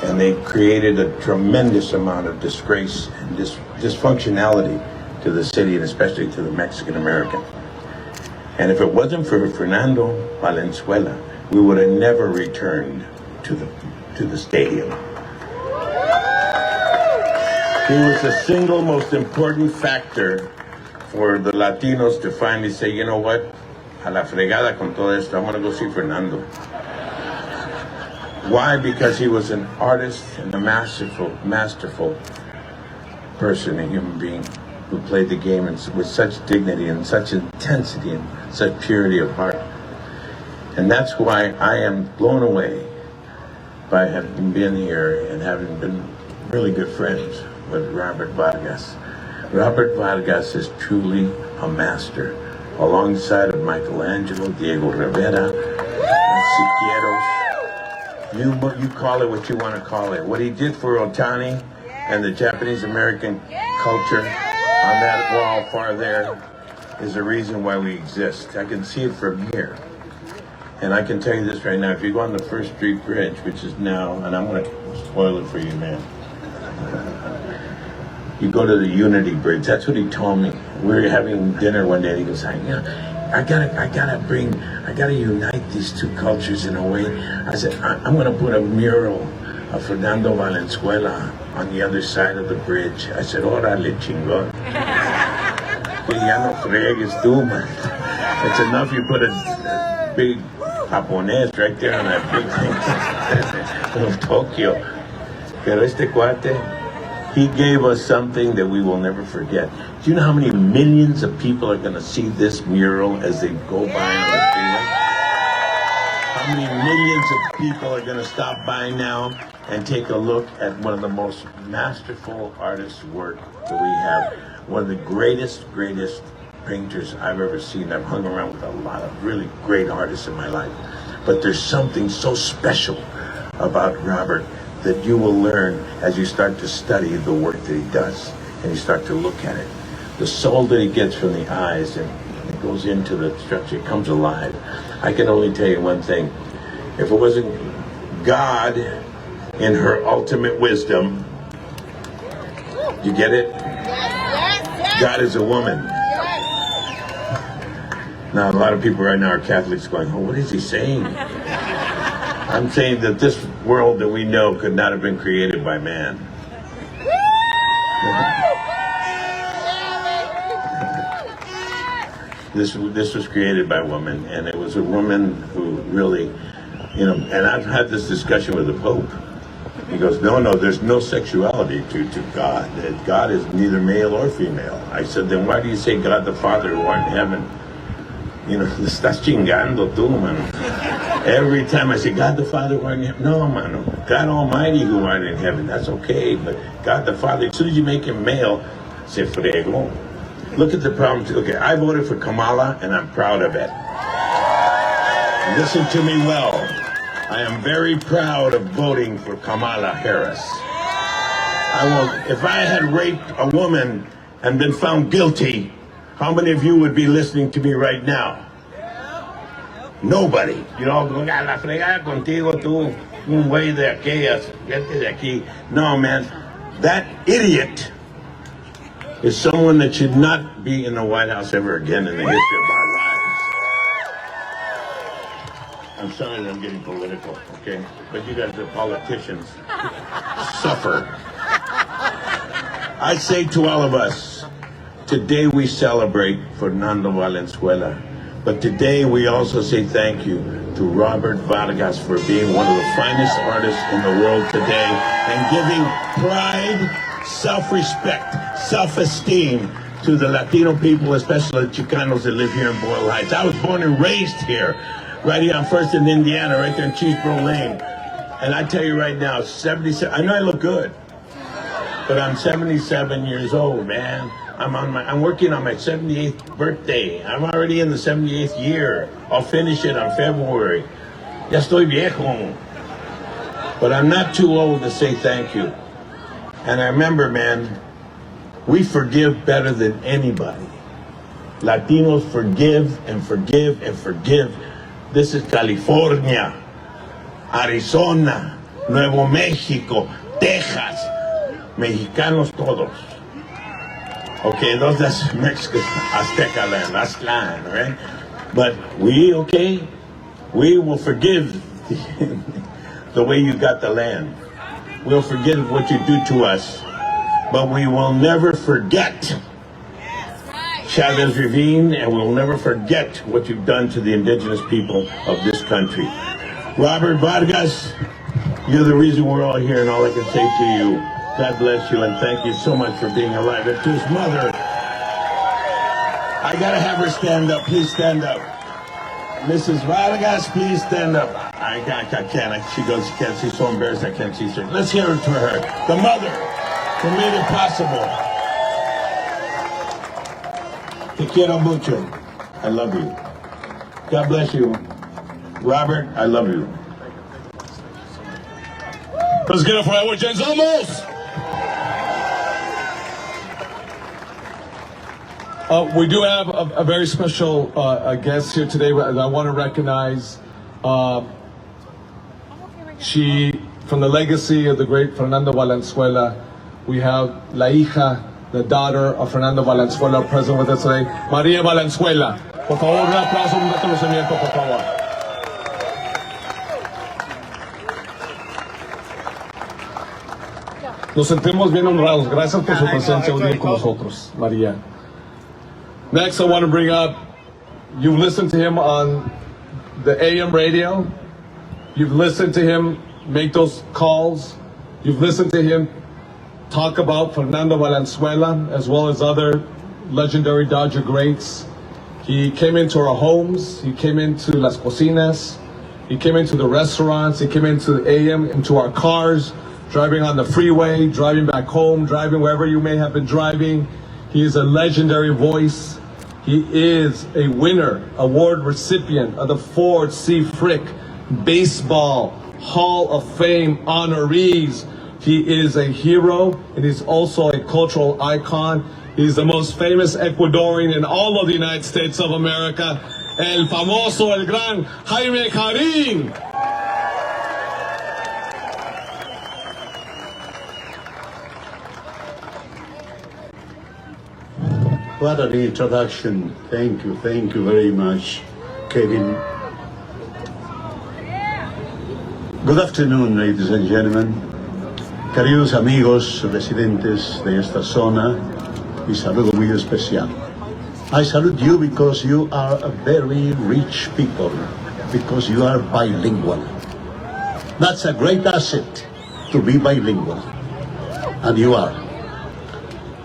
I: And they created a tremendous amount of disgrace and dysfunctionality to the city, and especially to the Mexican American. And if it wasn't for Fernando Valenzuela, we would have never returned to the stadium. He was the single most important factor for the Latinos to finally say, you know what, a la fregada con todo esto, I'm gonna go see Fernando. Why? Because he was an artist and a masterful person, a human being who played the game with such dignity and such intensity and such purity of heart. And that's why I am blown away by having been here and having been really good friends with Robert Vargas. Robert Vargas is truly a master, alongside of Michelangelo, Diego Rivera, and Siqueiros. You call it what you want to call it. What he did for Otani and the Japanese American culture on that wall far there is the reason why we exist. I can see it from here. And I can tell you this right now, if you go on the First Street Bridge, which is now, and I'm going to spoil it for you, man. You go to the Unity Bridge, that's what he told me. We were having dinner one day and he goes, I gotta unite these two cultures in a way. I said, I'm gonna put a mural of Fernando Valenzuela on the other side of the bridge. I said, órale, chingón. Que ya no fregues tú, man. It's enough you put a big Japonés right there on that big thing of Tokyo. Pero este cuate, He gave us something that we will never forget. Do you know how many millions of people are going to see this mural as they go by on the freeway? How many millions of people are going to stop by now and take a look at one of the most masterful artists' work that we have? One of the greatest painters I've ever seen. I've hung around with a lot of really great artists in my life. But there's something so special about Robert that you will learn as you start to study the work that he does and you start to look at it. The soul that he gets from the eyes and it goes into the structure, it comes alive. I can only tell you one thing. If it wasn't God in her ultimate wisdom, you get it? God is a woman. Now, a lot of people right now are Catholics going, oh, what is he saying? I'm saying that this world that we know could not have been created by man. This was created by a woman, and it was a woman who really, you know, and I've had this discussion with the Pope. He goes, no, there's no sexuality to God. God is neither male or female. I said, then why do you say God the Father who art in heaven? You know, estás chingando tú, mano. Every time I say, God the Father who art in heaven. No, mano. God Almighty who art in heaven. That's okay. But God the Father, as soon as you make him male, se fregó. Look at the problem. Okay, I voted for Kamala, and I'm proud of it. Listen to me well. I am very proud of voting for Kamala Harris. If I had raped a woman and been found guilty, how many of you would be listening to me right now? Nobody. You know, a la fregada contigo tú, un güey de aquellas, gente de aquí. No, man, that idiot is someone that should not be in the White House ever again in the history of our lives. I'm sorry that I'm getting political, okay? But you guys, the politicians, suffer. I say to all of us, today we celebrate Fernando Valenzuela, but today we also say thank you to Robert Vargas for being one of the finest artists in the world today and giving pride, self-respect, self-esteem to the Latino people, especially the Chicanos that live here in Boyle Heights. I was born and raised here, right here on First in Indiana, right there in Cheeseboro Lane. And I tell you right now, 77, I know I look good, but I'm 77 years old, man. I'm working on my 78th birthday. I'm already in the 78th year. I'll finish it on February. Ya estoy viejo. But I'm not too old to say thank you. And I remember, man, we forgive better than anybody. Latinos forgive and forgive and forgive. This is California, Arizona, Nuevo Mexico, Texas. Mexicanos todos. Okay, that's Mexican, Azteca land, that's land, right? But we will forgive the way you got the land. We'll forgive what you do to us, but we will never forget Chavez Ravine, and we'll never forget what you've done to the indigenous people of this country. Robert Vargas, you're the reason we're all here, and all I can say to you, God bless you, and thank you so much for being alive. And to his mother, I gotta have her stand up. Please stand up. Mrs. Vargas, please stand up. I can't. She goes, she can't. She's so embarrassed I can't see her. Let's hear it for her. The mother who made it possible. Te quiero mucho. I love you. God bless you. Robert, I love you.
E: Let's get it for Edward James Olmos. We do have a very special guest here today. I want to recognize from the legacy of the great Fernando Valenzuela. We have La Hija, the daughter of Fernando Valenzuela, present with us today, María Valenzuela. Por favor, un aplauso, un reconocimiento, por favor. Nos sentimos bien honrados. Gracias por su presencia hoy día con nosotros, María. Next, I want to bring up, you've listened to him on the AM radio. You've listened to him make those calls. You've listened to him talk about Fernando Valenzuela as well as other legendary Dodger greats. He came into our homes, he came into Las Cocinas, he came into the restaurants, he came into the AM, into our cars, driving on the freeway, driving back home, driving wherever you may have been driving. He is a legendary voice. He is a winner, award recipient of the Ford C. Frick Baseball Hall of Fame honorees. He is a hero and he's also a cultural icon. He's the most famous Ecuadorian in all of the United States of America. El famoso, el gran Jaime Carín.
J: What an introduction. Thank you very much, Kevin. Good afternoon, ladies and gentlemen. Queridos amigos residentes de esta zona, mi saludo muy especial. I salute you because you are a very rich people, because you are bilingual. That's a great asset, to be bilingual, and you are.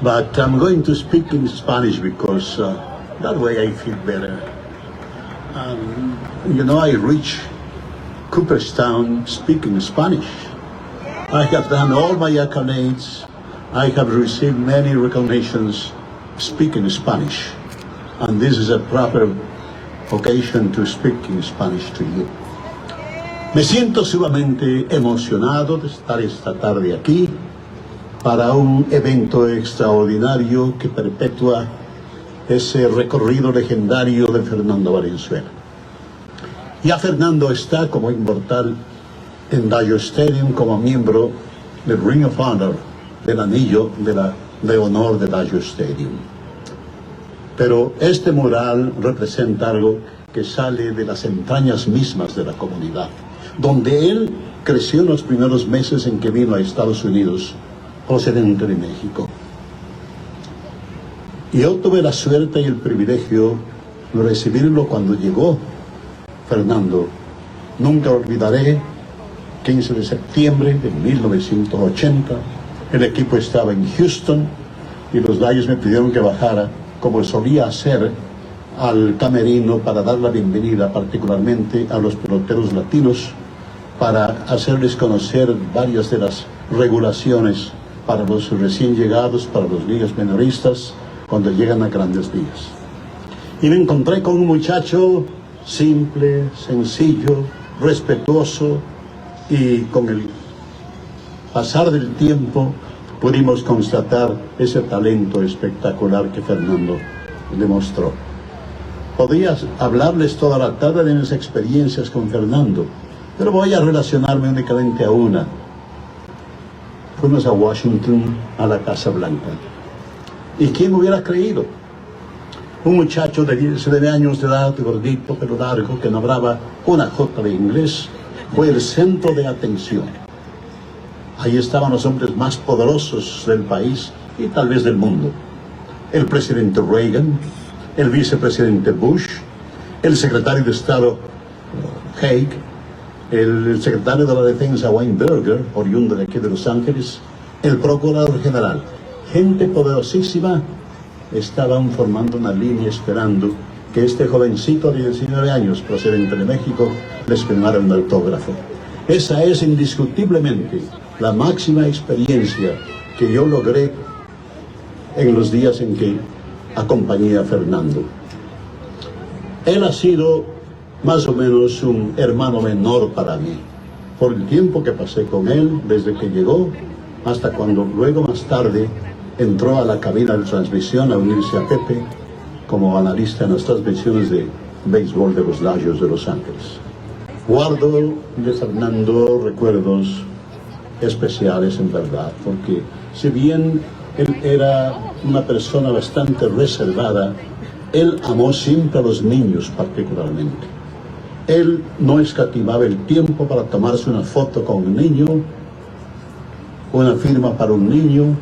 J: But I'm going to speak in Spanish because that way I feel better. You know, I reached Cooperstown speaking Spanish. I have done all my accolades. I have received many recognitions speaking Spanish. And this is a proper occasion to speak in Spanish to you. Me siento sumamente emocionado de estar esta tarde aquí para un evento extraordinario que perpetúa ese recorrido legendario de Fernando Valenzuela. Ya Fernando está como inmortal en Dodger Stadium como miembro del Ring of Honor, del anillo de honor de Dodger Stadium. Pero este mural representa algo que sale de las entrañas mismas de la comunidad, donde él creció en los primeros meses en que vino a Estados Unidos, procedente de México. Y yo tuve la suerte y el privilegio de recibirlo cuando llegó Fernando. Nunca olvidaré, 15 de septiembre de 1980, el equipo estaba en Houston y los Dodgers me pidieron que bajara, como solía hacer, al camerino para dar la bienvenida particularmente a los peloteros latinos, para hacerles conocer varias de las regulaciones para los recién llegados, para los ligas menoristas, cuando llegan a grandes ligas. Y me encontré con un muchacho simple, sencillo, respetuoso, y con el pasar del tiempo pudimos constatar ese talento espectacular que Fernando demostró. Podría hablarles toda la tarde de mis experiencias con Fernando, pero voy a relacionarme únicamente a una. Fuimos a Washington, a la Casa Blanca. ¿Y quién hubiera creído? Un muchacho de 19 años de edad, gordito, pelo largo, que no hablaba una jota de inglés, fue el centro de atención. Ahí estaban los hombres más poderosos del país y tal vez del mundo. El presidente Reagan, el vicepresidente Bush, el secretario de Estado Haig, el secretario de la Defensa Weinberger, oriundo de aquí de Los Ángeles, el procurador general. Gente poderosísima estaban formando una línea esperando que este jovencito de 19 años, procedente de México, les firmara un autógrafo. Esa es indiscutiblemente la máxima experiencia que yo logré en los días en que acompañé a Fernando. Él ha sido más o menos un hermano menor para mí, por el tiempo que pasé con él desde que llegó hasta cuando luego más tarde entró a la cabina de transmisión a unirse a Pepe como analista en las transmisiones de béisbol de los Dodgers de Los Ángeles. Guardo de Fernando recuerdos especiales en verdad, porque si bien él era una persona bastante reservada, él amó siempre a los niños particularmente. Él no escatimaba el tiempo para tomarse una foto con un niño, una firma para un niño.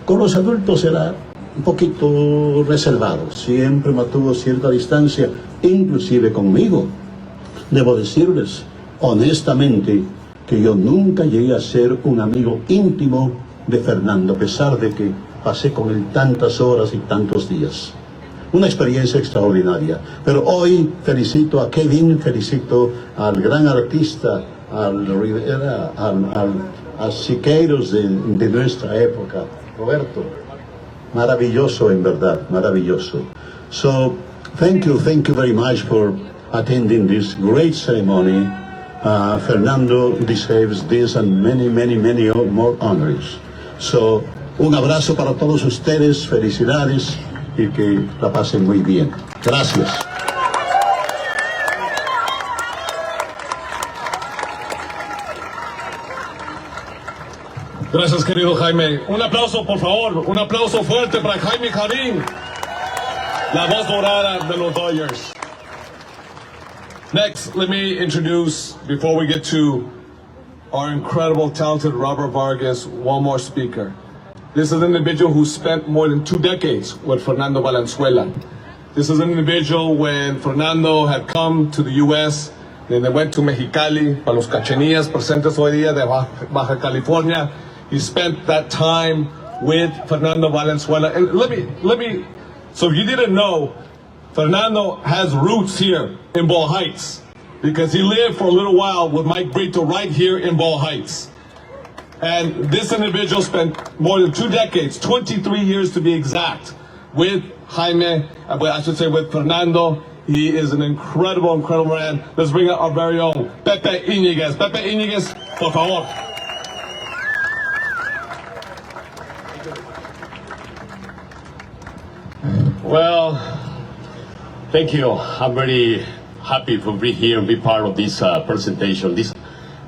J: Con los adultos era un poquito reservado, siempre mantuvo cierta distancia, inclusive conmigo. Debo decirles honestamente que yo nunca llegué a ser un amigo íntimo de Fernando, a pesar de que pasé con él tantas horas y tantos días. Una experiencia extraordinaria. Pero hoy felicito a Kevin, felicito al gran artista, al Rivera, a Siqueiros de nuestra época, Roberto. Maravilloso, en verdad, maravilloso. So, thank you very much for attending this great ceremony. Fernando deserves this and many more honors. So, un abrazo para todos ustedes, felicidades y que la pasen muy bien. Gracias.
E: Gracias, querido Jaime. Un aplauso, por favor. Un aplauso fuerte para Jaime Jarín, la voz dorada de los Dodgers. Next, let me introduce, before we get to our incredible, talented Robert Vargas, one more speaker. This is an individual who spent more than 2 decades with Fernando Valenzuela. This is an individual when Fernando had come to the U.S., then they went to Mexicali, para los cachenillas presentes hoy día de Baja California. He spent that time with Fernando Valenzuela. And let me, so if you didn't know, Fernando has roots here in Ball Heights because he lived for a little while with Mike Brito right here in Ball Heights. And this individual spent more than 2 decades, 23 years to be exact, with Jaime, I should say with Fernando. He is an incredible man. Let's bring out our very own Pepe Iñiguez. Pepe Iñiguez, por favor.
K: Well, thank you. I'm very happy to be here and be part of this presentation, this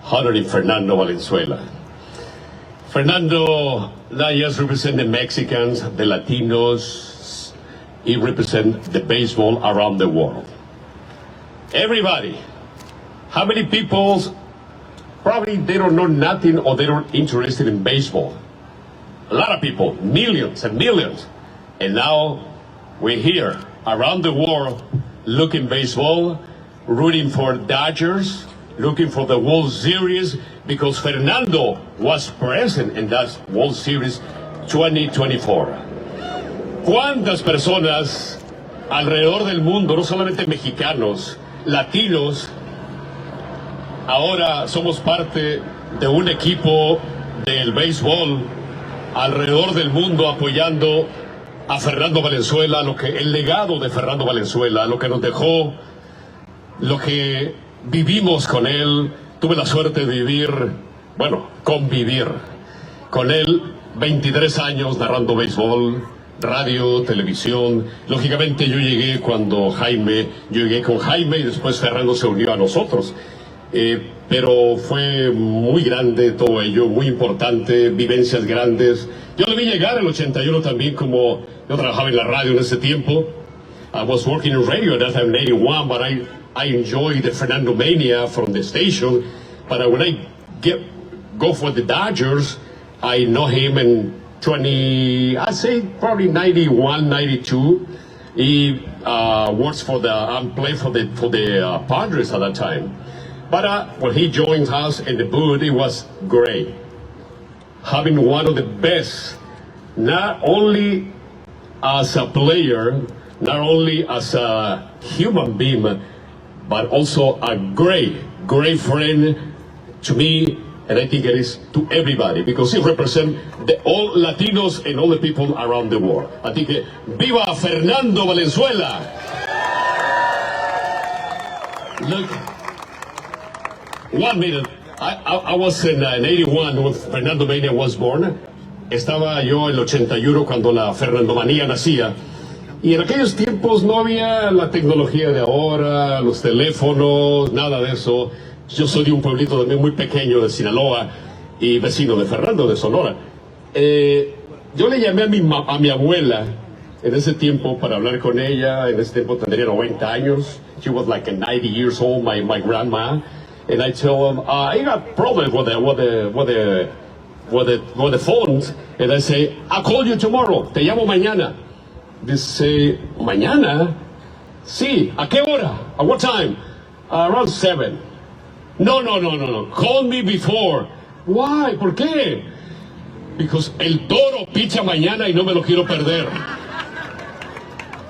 K: honoring Fernando Valenzuela. Fernando not just represents the Mexicans, the Latinos, he represents the baseball around the world. Everybody, how many people, probably they don't know nothing or they're not interested in baseball. A lot of people, millions and millions. And now we're here around the world looking baseball, rooting for Dodgers, looking for the World Series, because Fernando was present in that World Series 2024. ¿Cuántas personas alrededor del mundo, no solamente mexicanos, latinos, ahora somos parte de un equipo del béisbol alrededor del mundo apoyando a Fernando Valenzuela, el legado de Fernando Valenzuela, lo que nos dejó, lo que vivimos con él? Tuve la suerte de convivir con él 23 años narrando béisbol, radio, televisión. Lógicamente yo llegué con Jaime y después Fernando se unió a nosotros. Pero fue muy grande todo ello, muy importante, vivencias grandes. Yo le vi llegar en el 81 también, como yo trabajaba en la radio en ese tiempo. I was working in radio at that time in 81, but I enjoyed the Fernando mania from the station. But when I go for the Dodgers, I know him in I'd say probably 91, 92. He works for played for the Padres at that time. But when he joined us in the booth, it was great. Having one of the best, not only as a player, not only as a human being, but also a great friend to me, and I think it is to everybody, because he represents all Latinos and all the people around the world. I think, viva Fernando Valenzuela! Look, 1 minute. I was in 81 when Fernando Mania was born. Estaba yo en el 81 cuando la Fernando Manía nacía. Y en aquellos tiempos no había la tecnología de ahora, los teléfonos, nada de eso. Yo soy de un pueblito también muy pequeño de Sinaloa y vecino de Fernando, de Sonora. Yo le llamé a mi abuela en ese tiempo para hablar con ella. En ese tiempo tendría 90 años. She was like 90 years old, my grandma. And I tell them, I got problems with the phones. And I say, I'll call you tomorrow. Te llamo mañana. Dice, ¿mañana? Sí. ¿A qué hora? At what time? Around 7. No. Call me before. Why? ¿Por qué? because el toro picha mañana y no me lo quiero perder.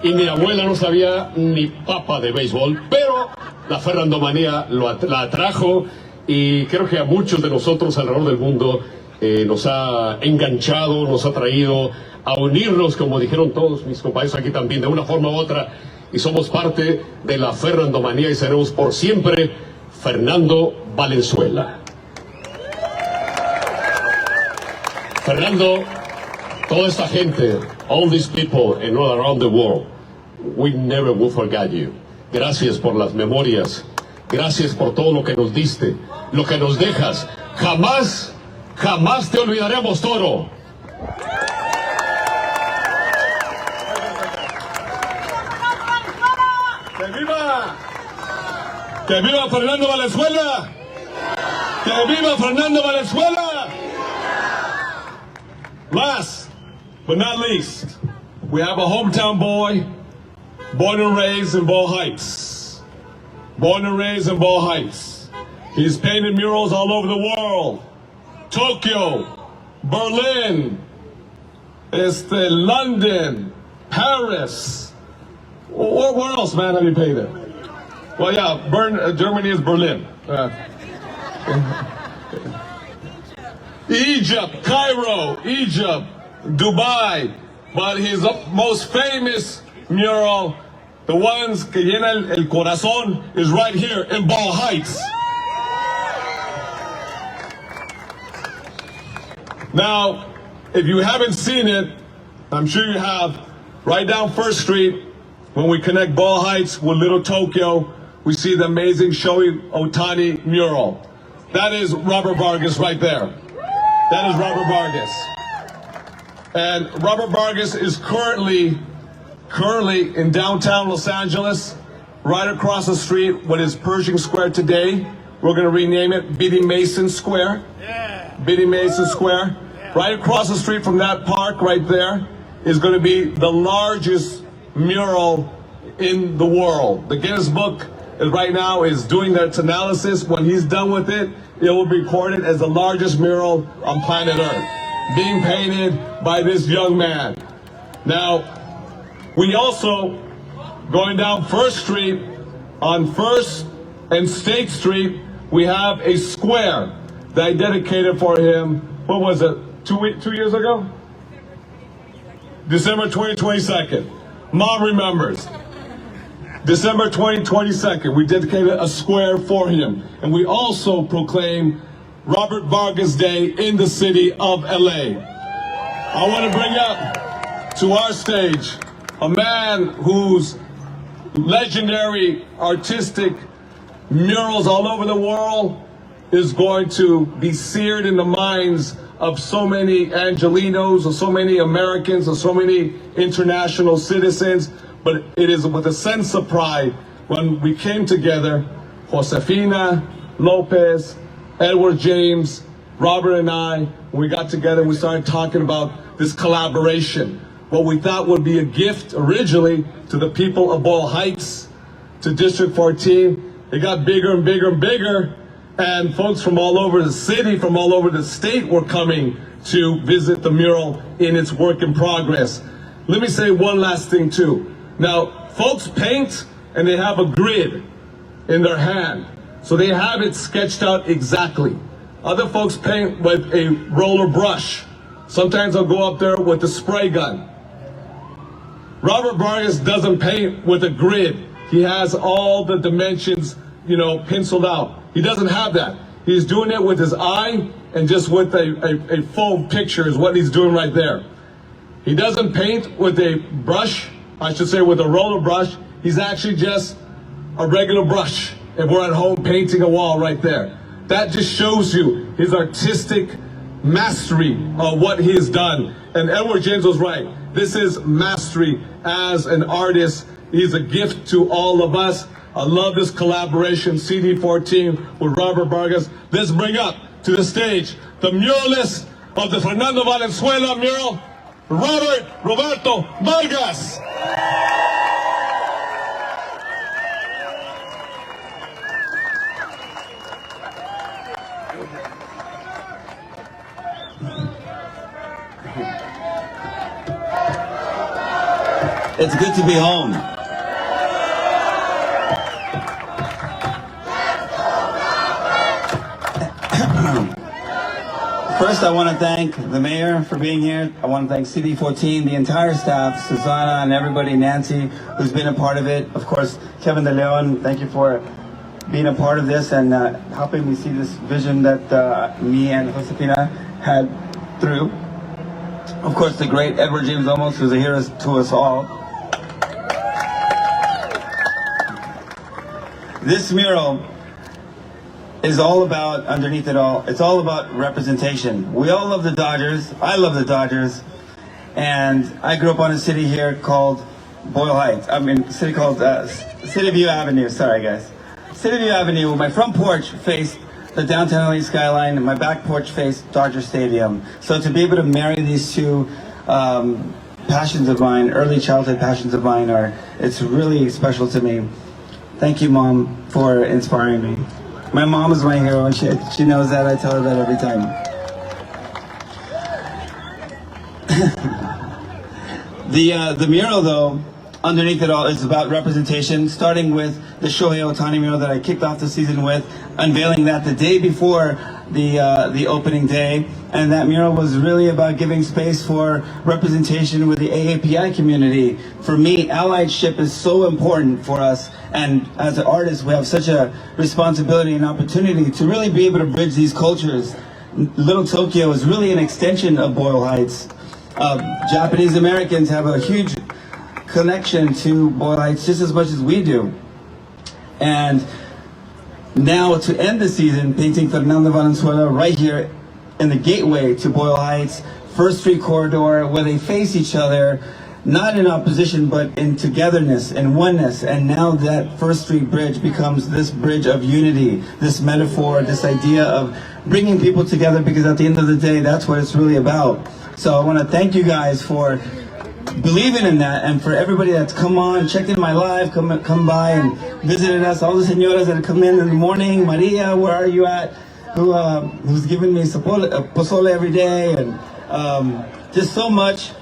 K: Y mi abuela no sabía ni papa de béisbol, pero la Fernandomanía la atrajo y creo que a muchos de nosotros alrededor del mundo nos ha enganchado, nos ha traído a unirnos, como dijeron todos mis compañeros aquí también, de una forma u otra, y somos parte de la Fernandomanía y seremos por siempre Fernando Valenzuela. Fernando, toda esta gente, all these people and all around the world, we never will forget you. Gracias por las memorias, gracias por todo lo que nos diste, lo que nos dejas. Jamás, jamás te olvidaremos, Toro.
E: ¡Que viva! ¡Que viva Fernando Valenzuela! ¡Que viva Fernando Valenzuela! Last but not least, we have a hometown boy, born and raised in Ball Heights. Born and raised in Ball Heights. He's painted murals all over the world. Tokyo, Berlin, London, Paris. Where else, man, have you painted? Well, yeah, Germany is Berlin. Egypt, Cairo, Egypt, Dubai, but his most famous mural, the ones que llena el corazón, is right here in Ball Heights. Now, if you haven't seen it, I'm sure you have, right down First Street, when we connect Ball Heights with Little Tokyo, we see the amazing Shohei Ohtani mural. That is Robert Vargas right there. That is Robert Vargas. And Robert Vargas is currently in downtown Los Angeles, right across the street, what is Pershing Square today. We're going to rename it Biddy Mason Square. Biddy Mason Square. Right across the street from that park right there is going to be the largest mural in the world. The Guinness Book right now is doing its analysis. When he's done with it, it will be recorded as the largest mural on planet Earth, being painted by this young man. Now, we also, going down First Street, on First and State Street, we have a square that I dedicated for him, what was it, 2 years ago? December 22nd. Mom remembers. December 22nd, we dedicated a square for him. And we also proclaim Robert Vargas Day in the city of LA. I want to bring up to our stage a man whose legendary artistic murals all over the world is going to be seared in the minds of so many Angelinos, or so many Americans, or so many international citizens. But it is with a sense of pride when we came together, Josefina, Lopez, Edward James, Robert and I, when we got together, we started talking about this collaboration. What we thought would be a gift originally to the people of Ball Heights, to District 14. It got bigger and bigger and bigger, and folks from all over the city, from all over the state were coming to visit the mural in its work in progress. Let me say one last thing too. Now, folks paint and they have a grid in their hand, so they have it sketched out exactly. Other folks paint with a roller brush. Sometimes they'll go up there with a spray gun. Robert Vargas doesn't paint with a grid. He has all the dimensions, penciled out. He doesn't have that. He's doing it with his eye and just with a full picture is what he's doing right there. He doesn't paint with a brush, I should say with a roller brush. He's actually just a regular brush. If we're at home painting a wall right there. That just shows you his artistic mastery of what he has done. And Edward James was right. This is mastery as an artist. He's a gift to all of us. I love this collaboration, CD14 with Robert Vargas. Let's bring up to the stage the muralist of the Fernando Valenzuela mural, Roberto Vargas.
L: It's good to be home. First, I want to thank the mayor for being here. I want to thank CD14, the entire staff, Susana and everybody, Nancy, who's been a part of it. Of course, Kevin De Leon, thank you for being a part of this and helping me see this vision that me and Josefina had through. Of course, the great Edward James Olmos, who's a hero to us all. This mural is all about, underneath it all, it's all about representation. We all love the Dodgers. I love the Dodgers. And I grew up on a city here called Boyle Heights. I mean, a city called City View Avenue. Sorry, guys. City View Avenue. My front porch faced the downtown LA skyline, and my back porch faced Dodger Stadium. So to be able to marry these two passions of mine, early childhood passions of mine, it's really special to me. Thank you, Mom, for inspiring me. My mom is my hero, and she knows that. I tell her that every time. The mural, though, underneath it all, is about representation, starting with the Shohei Ohtani mural that I kicked off the season with, unveiling that the day before the opening day. And that mural was really about giving space for representation with the AAPI community. For me, allyship is so important for us. And as an artist, we have such a responsibility and opportunity to really be able to bridge these cultures. Little Tokyo is really an extension of Boyle Heights. Japanese Americans have a huge connection to Boyle Heights just as much as we do. And now to end the season, painting Fernando Valenzuela right here in the gateway to Boyle Heights, First Street corridor, where they face each other, not in opposition, but in togetherness and oneness. And now that First Street Bridge becomes this bridge of unity, this metaphor, this idea of bringing people together, because at the end of the day, that's what it's really about. So I want to thank you guys for believing in that, and for everybody that's come on, checked in my live, come by and visited us, all the señoras that come in the morning, Maria, where are you at? Who's giving me pozole every day, and just so much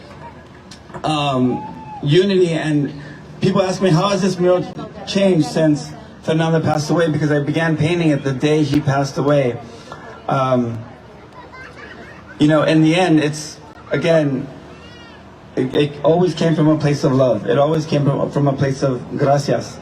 L: unity. And people ask me, how has this mural changed since Fernando passed away? Because I began painting it the day he passed away. You know, in the end, it's, again, it always came from a place of love. It always came from a place of gracias.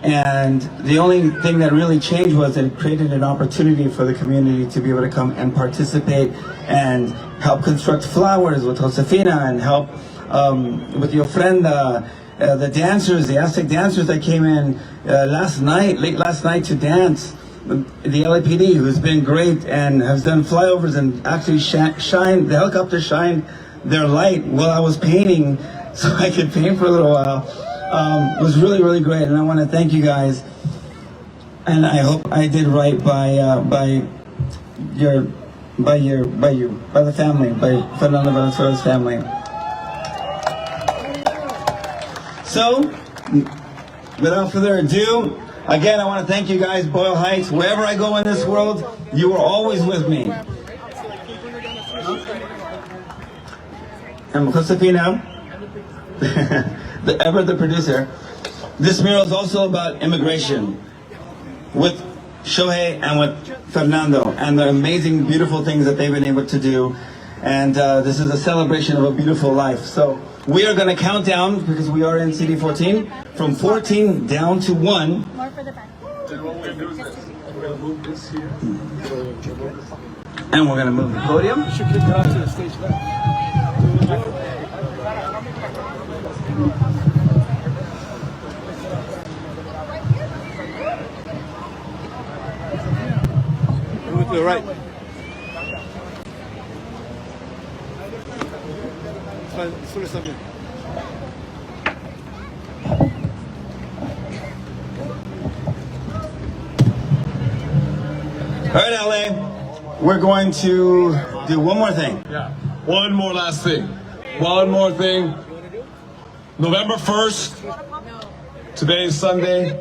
L: And the only thing that really changed was that it created an opportunity for the community to be able to come and participate and help construct flowers with Josefina, and help with the ofrenda, the dancers, the Aztec dancers that came in late last night to dance. The LAPD, who's been great and has done flyovers and actually the helicopter shined their light while I was painting, so I could paint for a little while. It was really, really great, and I want to thank you guys. And I hope I did right by the family, by Fernando Valenzuela's family. So, without further ado, again, I want to thank you guys, Boyle Heights. Wherever I go in this world, you are always with me. And Josefina, the producer. This mural is also about immigration, with Shohei and with Fernando, and the amazing, beautiful things that they've been able to do. And this is a celebration of a beautiful life. So we are going to count down, because we are in CD14, from 14 down to 1.
E: More for the back. And what we're going to do is this. We're going to move this here.
L: And we're going to move the podium.
C: You should kick it out to the stage back. Move to the right. Solo está bien.
L: All right, LA, we're going to do one more thing.
E: Yeah, one more last thing. One more thing. November 1st, today is Sunday.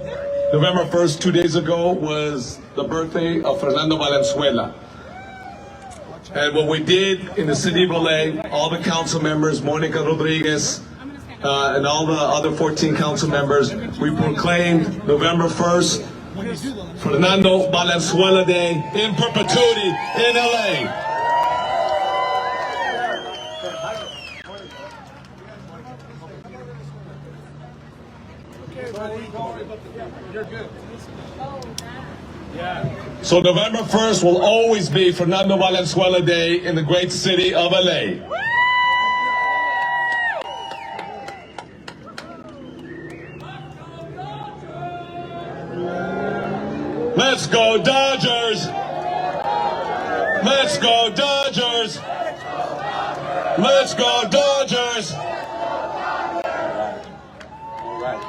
E: November 1st, 2 days ago, was the birthday of Fernando Valenzuela. And what we did in the city of LA, all the council members, Monica Rodriguez, and all the other 14 council members, we proclaimed November 1st, Fernando Valenzuela Day in perpetuity in LA. So November 1st will always be Fernando Valenzuela Day in the great city of LA. Let's go Dodgers! Let's go Dodgers! Let's go Dodgers! All right,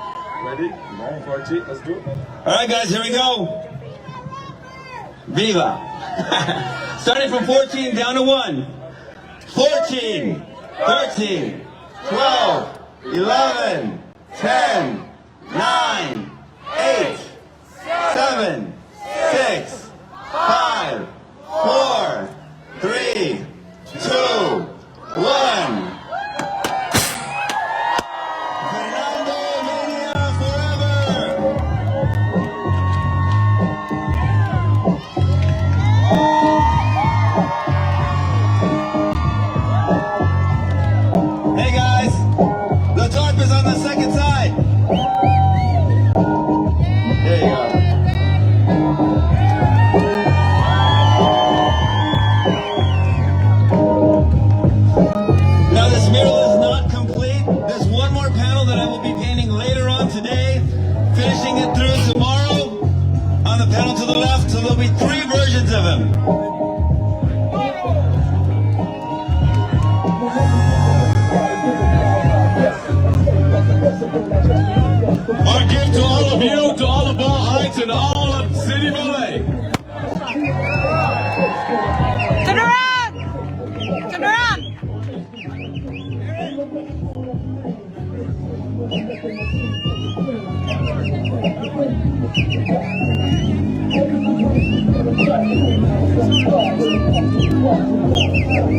E: ready? 14, let's do it.
L: All right, guys, here we go. Viva! Starting from 14 down to 1. 14, 13, 12, 11, 10, 9, 8, 7, 6, 5, 4, 3, 2, 1. Hey guys, the tarp is on the second side. There you go. Now this mural is not complete. There's one more panel that I will be painting later on today, finishing it through tomorrow on the panel to the left, so there'll be 3 versions of him.
E: Our gift to all of you, to all of Ball Heights, and all of the city of LA.
G: Turn around! Turn around!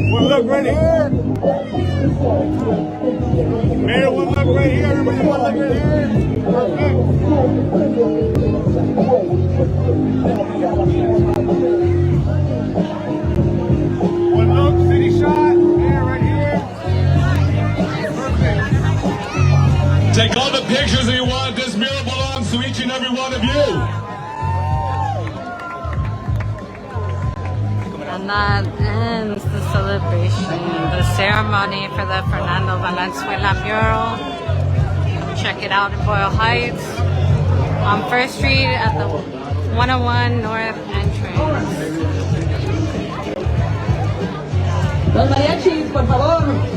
A: One look right here. Mayor, one look right here. Everybody, one look right here. Perfect. One look, city shot. Mayor, right here. Perfect.
E: Take all the pictures that you want. This mural belongs to each and every one of you.
M: And that ends the celebration, the ceremony for the Fernando Valenzuela mural. Check it out in Boyle Heights on 1st Street at the 101 North entrance.
G: Los mariachis, por favor.